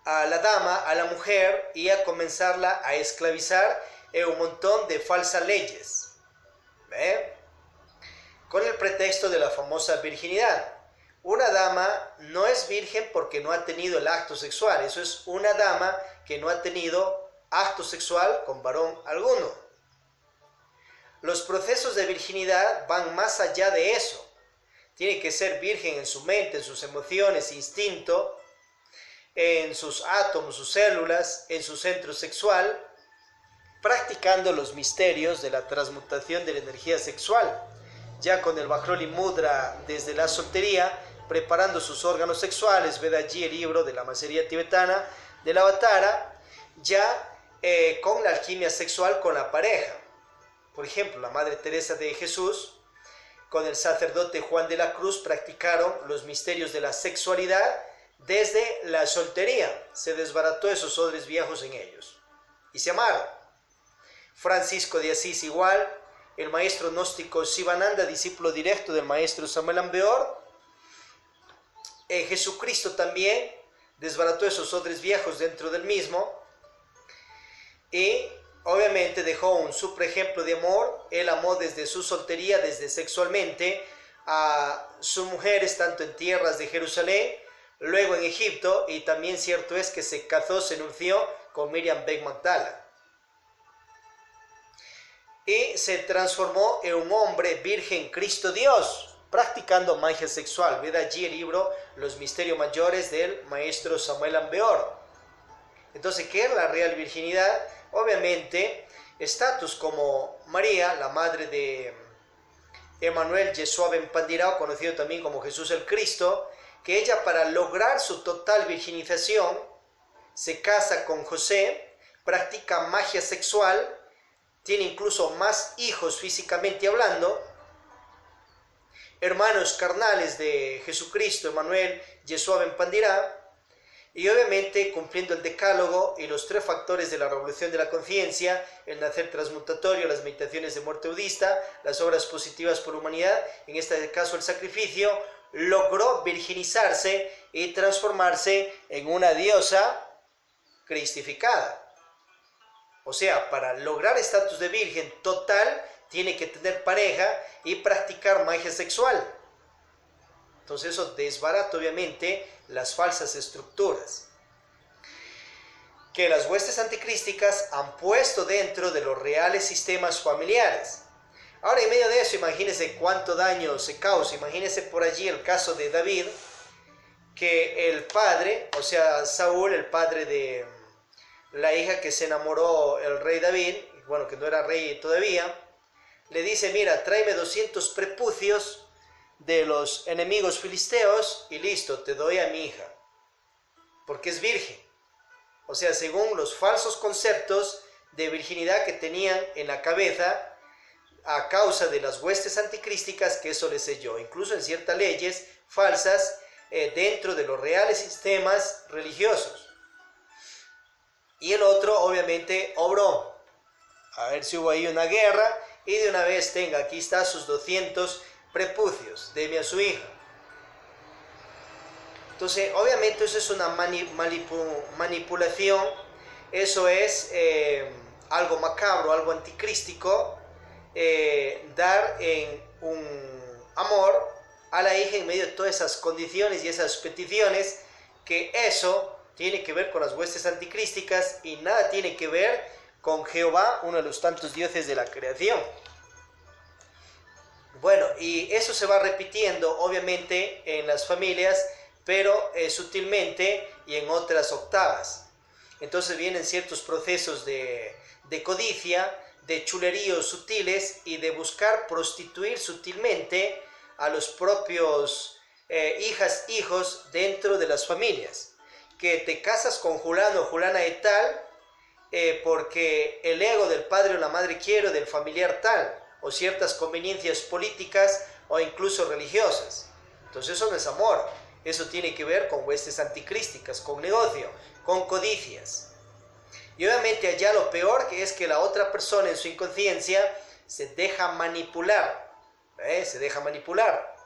a la dama, a la mujer, y a comenzarla a esclavizar en un montón de falsas leyes. ¿Ve? Con el pretexto de la famosa virginidad. Una dama no es virgen porque no ha tenido el acto sexual. Eso es una dama que no ha tenido acto sexual con varón alguno. Los procesos de virginidad van más allá de eso. Tiene que ser virgen en su mente, en sus emociones, instinto, en sus átomos, sus células, en su centro sexual, practicando los misterios de la transmutación de la energía sexual, ya con el Vajroli Mudra desde la soltería, preparando sus órganos sexuales. Ved allí el libro de la macería tibetana del Avatara, ya con la alquimia sexual con la pareja. Por ejemplo, la Madre Teresa de Jesús con el sacerdote Juan de la Cruz practicaron los misterios de la sexualidad desde la soltería. Se desbarató esos odres viejos en ellos y se amaron. Francisco de Asís igual, el maestro gnóstico Sivananda, discípulo directo del maestro Samuel Ambeor. Jesucristo también desbarató esos odres viejos dentro del mismo, y obviamente dejó un super ejemplo de amor. Él amó desde su soltería, desde sexualmente, a sus mujeres, tanto en tierras de Jerusalén, luego en Egipto, y también cierto es que se casó, se anunció con Miriam Ben Magdala. Y se transformó en un hombre virgen, Cristo Dios, practicando magia sexual. Ved allí el libro Los Misterios Mayores del maestro Samuel Ambeor. Entonces, ¿qué es la real virginidad? Obviamente, estatus como María, la madre de Emmanuel Yeshua ben Pandirao, conocido también como Jesús el Cristo, que ella, para lograr su total virginización, se casa con José, practica magia sexual, tiene incluso más hijos físicamente hablando, hermanos carnales de Jesucristo, Emmanuel Yeshua ben Pandirá, y obviamente cumpliendo el decálogo y los 3 factores de la revolución de la conciencia: el nacer transmutatorio, las meditaciones de muerte budista, las obras positivas por humanidad, en este caso el sacrificio, logró virginizarse y transformarse en una diosa cristificada. O sea, para lograr estatus de virgen total, tiene que tener pareja y practicar magia sexual. Entonces eso desbarata obviamente las falsas estructuras que las huestes anticrísticas han puesto dentro de los reales sistemas familiares. Ahora, en medio de eso, imagínense cuánto daño se causa. Imagínense por allí el caso de David, que el padre, o sea, Saúl, el padre de la hija que se enamoró el rey David, bueno, que no era rey todavía, le dice: mira, tráeme 200 prepucios de los enemigos filisteos y listo, te doy a mi hija, porque es virgen. O sea, según los falsos conceptos de virginidad que tenían en la cabeza, a causa de las huestes anticrísticas, que eso les selló, incluso en ciertas leyes falsas dentro de los reales sistemas religiosos. Y el otro obviamente obró, a ver si hubo ahí una guerra, y de una vez tenga, aquí está sus 200 prepucios, deme a su hija. Entonces, obviamente eso es una manipulación, eso es algo macabro, algo anticrístico, dar en un amor a la hija en medio de todas esas condiciones y esas peticiones, que eso tiene que ver con las huestes anticrísticas y nada tiene que ver con Jehová, uno de los tantos dioses de la creación. Bueno, y eso se va repitiendo obviamente en las familias, pero sutilmente y en otras octavas. Entonces vienen ciertos procesos de codicia, de chuleríos sutiles y de buscar prostituir sutilmente a los propios hijos dentro de las familias. Que te casas con fulano o fulana de tal porque el ego del padre o la madre quiere, del familiar tal, o ciertas conveniencias políticas o incluso religiosas. Entonces eso no es amor, eso tiene que ver con huestes anticrísticas, con negocio, con codicias. Y obviamente allá lo peor que es que la otra persona en su inconsciencia se deja manipular, se deja manipular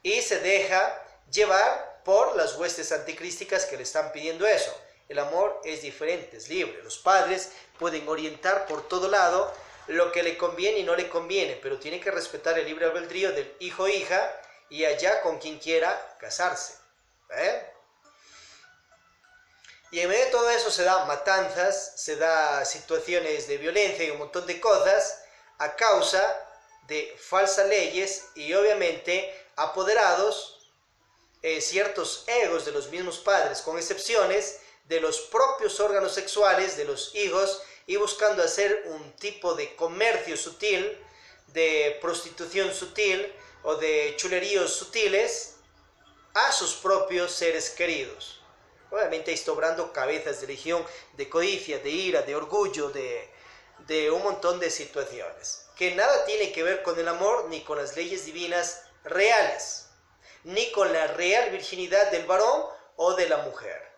y se deja llevar por las huestes anticrísticas que le están pidiendo eso. El amor es diferente, es libre. Los padres pueden orientar por todo lado lo que le conviene y no le conviene, pero tiene que respetar el libre albedrío del hijo o hija y allá con quien quiera casarse. Y en medio de todo eso se dan matanzas, se dan situaciones de violencia y un montón de cosas a causa de falsas leyes y obviamente apoderados ciertos egos de los mismos padres, con excepciones de los propios órganos sexuales de los hijos, y buscando hacer un tipo de comercio sutil, de prostitución sutil o de chuleríos sutiles a sus propios seres queridos. Obviamente esto obrando cabezas de legión, de codicia, de ira, de orgullo, de un montón de situaciones que nada tiene que ver con el amor ni con las leyes divinas reales, ni con la real virginidad del varón o de la mujer.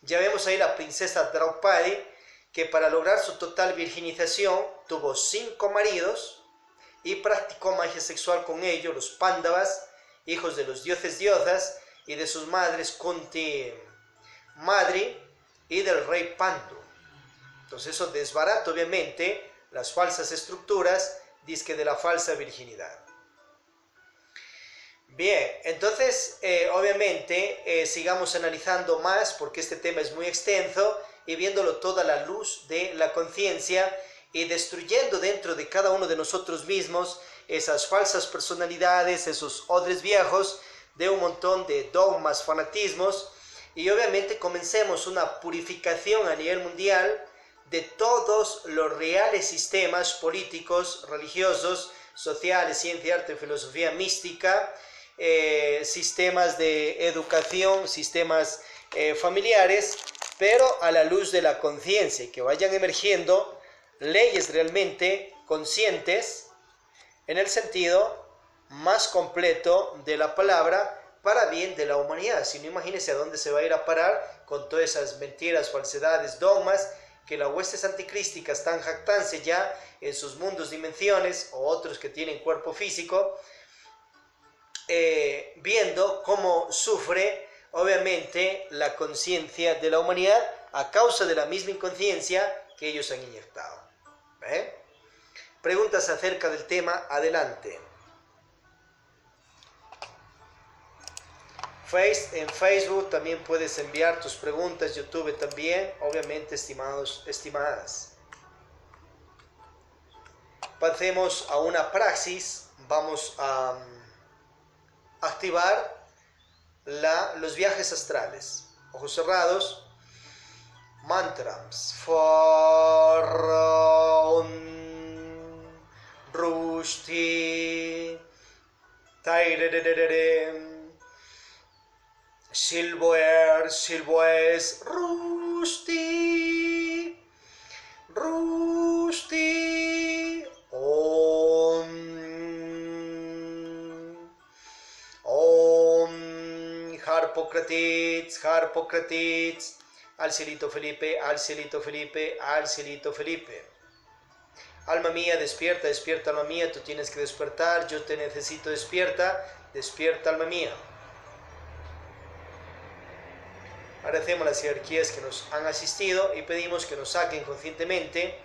Ya vemos ahí la princesa Draupadi, que para lograr su total virginización tuvo 5 maridos y practicó magia sexual con ellos, los Pándavas, hijos de los dioses diosas, y de sus madres Kunti, Madri, y del rey Pandu. Entonces eso desbarata obviamente las falsas estructuras, dizque de la falsa virginidad. Bien, entonces obviamente sigamos analizando más porque este tema es muy extenso y viéndolo toda la luz de la conciencia y destruyendo dentro de cada uno de nosotros mismos esas falsas personalidades, esos odres viejos de un montón de dogmas, fanatismos y obviamente comencemos una purificación a nivel mundial de todos los reales sistemas políticos, religiosos, sociales, ciencia, arte, filosofía, mística, sistemas de educación, sistemas familiares, pero a la luz de la conciencia, que vayan emergiendo leyes realmente conscientes en el sentido más completo de la palabra para bien de la humanidad. Si no, imagínense a dónde se va a ir a parar con todas esas mentiras, falsedades, dogmas que las huestes anticrísticas están jactándose ya en sus mundos, dimensiones, o otros que tienen cuerpo físico, viendo cómo sufre obviamente la conciencia de la humanidad a causa de la misma inconsciencia que ellos han inyectado. Preguntas acerca del tema, adelante. En Facebook también puedes enviar tus preguntas, YouTube también, obviamente, estimados, estimadas. Pasemos a una praxis. Vamos a activar los viajes astrales. Ojos cerrados. Mantras. Rushti. Silboes, Rushti, Rushti, Om, Om, Harpocratits, Harpocratits, al cielito Felipe, al cielito Felipe, al cielito Felipe. Alma mía, despierta, despierta alma mía, tú tienes que despertar, yo te necesito, despierta, despierta alma mía. Agradecemos las jerarquías que nos han asistido y pedimos que nos saquen conscientemente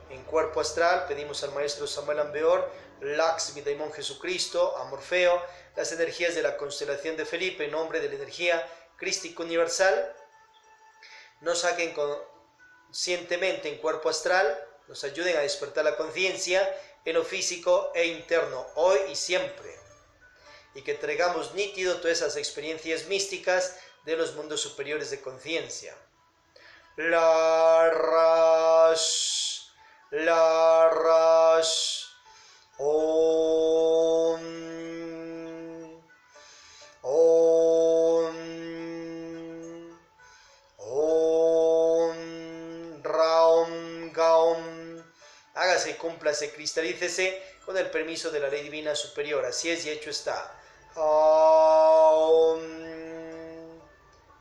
en cuerpo astral. Pedimos al maestro Samuel Ambeor, Lakshmi Daimon Jesucristo, a Morfeo, las energías de la constelación de Felipe en nombre de la energía crística universal. Nos saquen conscientemente en cuerpo astral, nos ayuden a despertar la conciencia en lo físico e interno, hoy y siempre. Y que traigamos nítido todas esas experiencias místicas de los mundos superiores de conciencia. La Rash, Om, Om, Om, Raum, Gaum. Hágase, cúmplase, cristalícese con el permiso de la ley divina superior. Así es y hecho está. Om.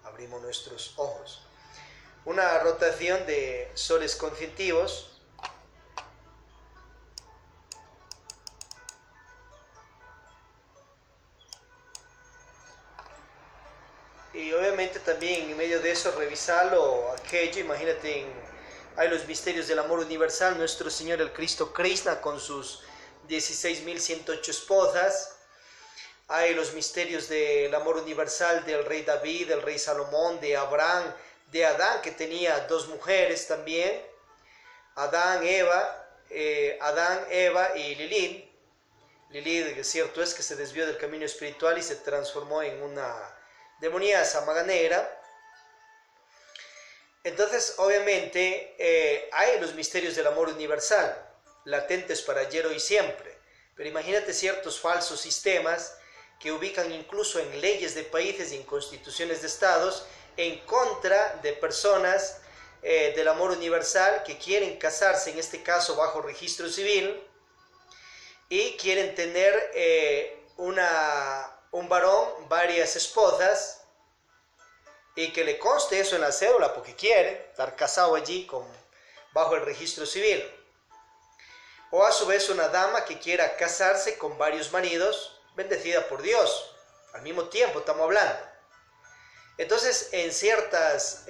Abrimos nuestros ojos. Una rotación de soles conscientivos. Y obviamente también en medio de eso revisarlo aquello. Imagínate, hay los misterios del amor universal. Nuestro Señor el Cristo Krishna con sus 16.108 esposas. Hay los misterios del amor universal del rey David, del rey Salomón, de Abraham, de Adán, que tenía dos mujeres también, Adán, Eva y Lilith. Lilith, cierto es que se desvió del camino espiritual y se transformó en una demoníaca maga negra. Entonces, obviamente, hay los misterios del amor universal, latentes para ayer, hoy y siempre. Pero imagínate ciertos falsos sistemas que ubican incluso en leyes de países y en constituciones de estados en contra de personas del amor universal que quieren casarse, en este caso bajo registro civil, y quieren tener un varón, varias esposas, y que le conste eso en la cédula porque quiere estar casado allí bajo el registro civil. O a su vez una dama que quiera casarse con varios maridos, bendecida por Dios, al mismo tiempo estamos hablando. Entonces, en ciertas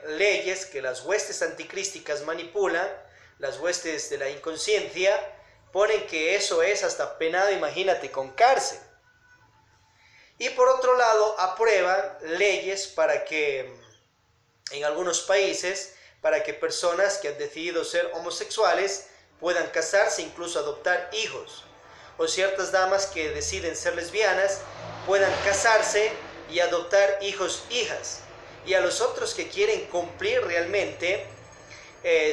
leyes que las huestes anticrísticas manipulan, las huestes de la inconsciencia, ponen que eso es hasta penado, imagínate, con cárcel. Y por otro lado, aprueban leyes para que, en algunos países, para que personas que han decidido ser homosexuales puedan casarse, incluso adoptar hijos. O ciertas damas que deciden ser lesbianas puedan casarse y adoptar hijos, hijas. y a los otros que quieren cumplir realmente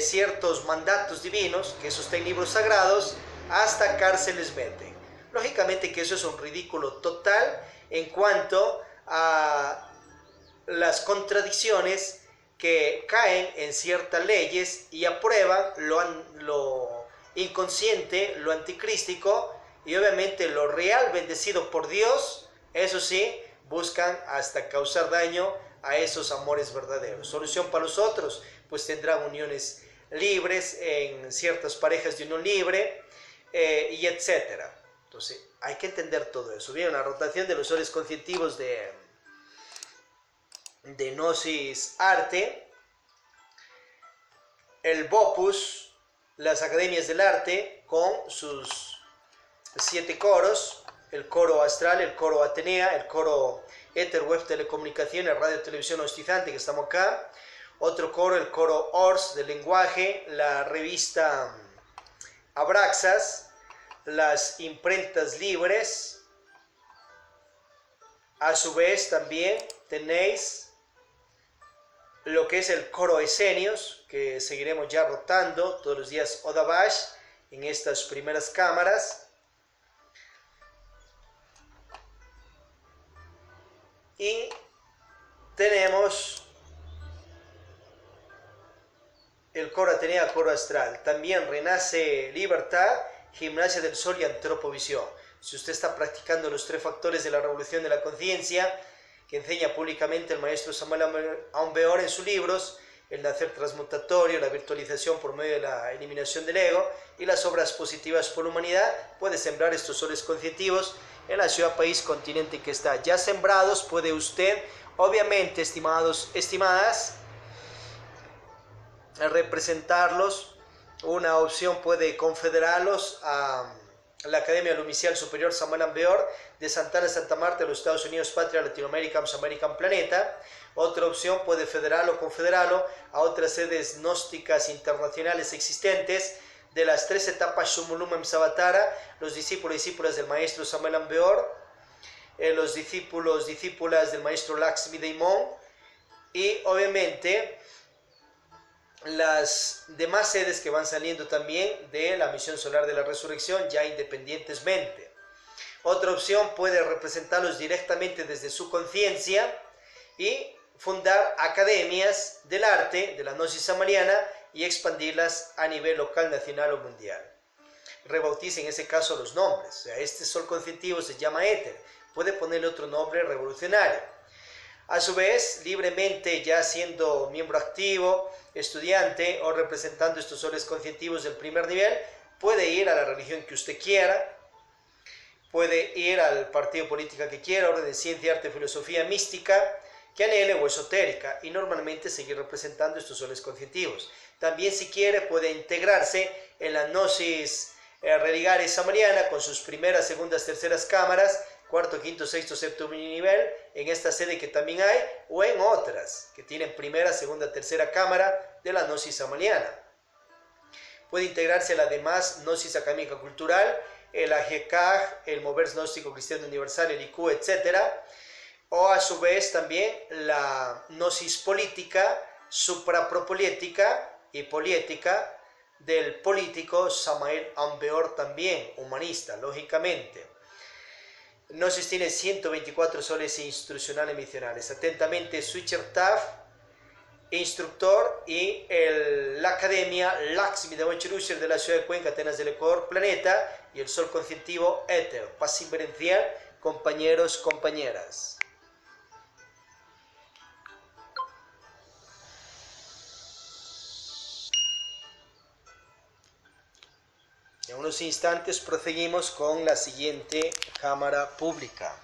ciertos mandatos divinos que sostienen libros sagrados, hasta cárceles meten. Lógicamente que eso es un ridículo total en cuanto a las contradicciones que caen en ciertas leyes y aprueban lo inconsciente, lo anticrístico, y obviamente lo real bendecido por Dios. Eso sí, buscan hasta causar daño a esos amores verdaderos. Solución para los otros, pues tendrán uniones libres en ciertas parejas de unión libre, y etcétera. Entonces hay que entender todo eso. Bien, la rotación de los soles conscientivos de Gnosis Arte, el Bopus, las academias del arte con sus 7 coros, el coro astral, el coro Atenea, el coro Éter, Web, Telecomunicaciones, Radio, Televisión Hostizante, que estamos acá, otro coro, el coro Ors del lenguaje, la revista Abraxas, las imprentas libres. A su vez también tenéis lo que es el coro Esenios, que seguiremos ya rotando todos los días Odabash en estas primeras cámaras. Y tenemos el coro Atenea, coro astral. También Renace Libertad, Gimnasia del Sol y Antropovisión. Si usted está practicando los 3 factores de la revolución de la conciencia, que enseña públicamente el maestro Samuel Aumbeor en sus libros, el nacer transmutatorio, la virtualización por medio de la eliminación del ego y las obras positivas por la humanidad, puede sembrar estos soles conscientivos en la ciudad, país, continente que está ya sembrados. Puede usted, obviamente, estimados, estimadas, representarlos. Una opción puede confederarlos a la Academia Lumicial Superior Samuel Aumbeor de Santa Marta, de los Estados Unidos, Patria, Latinoamérica, American Planeta. Otra opción puede federarlo o confederarlo a otras sedes gnósticas internacionales existentes de las 3 etapas Shumulumem Savatara, los discípulos y discípulas del maestro Samuel Aumbeor, los discípulas del maestro Laxmi Daimon, y obviamente las demás sedes que van saliendo también de la misión solar de la resurrección, ya independientemente. Otra opción puede representarlos directamente desde su conciencia y fundar academias del arte, de la gnosis samariana, y expandirlas a nivel local, nacional o mundial. Rebautice en ese caso los nombres. O sea, este sol conscientivo se llama éter, puede ponerle otro nombre revolucionario. A su vez, libremente, ya siendo miembro activo, estudiante o representando estos soles conscientivos del primer nivel, puede ir a la religión que usted quiera, puede ir al partido político que quiera, orden de ciencia, arte, filosofía, mística, que anhele o esotérica, y normalmente seguir representando estos soles conscientivos. También, si quiere, puede integrarse en la gnosis religare samariana con sus primeras, segundas, terceras cámaras, cuarto, quinto, sexto, séptimo nivel, en esta sede que también hay, o en otras que tienen primera, segunda, tercera cámara de la gnosis samariana. Puede integrarse a la demás gnosis académica cultural, el AGCAG, el Mover Gnóstico Cristiano Universal, el IQ, etc. O a su vez también la gnosis política, suprapropoliética y poliética del político Samuel Aumbeor, también humanista, lógicamente. Gnosis tiene 124 soles instruccionales misionales. Atentamente, Switcher Taff, instructor, y la Academia Laxmi de Moncherusher de la ciudad de Cuenca, Atenas del Ecuador, planeta, y el sol conscientivo éter, paz inverencial, compañeros, compañeras. En unos instantes proseguimos con la siguiente cámara pública.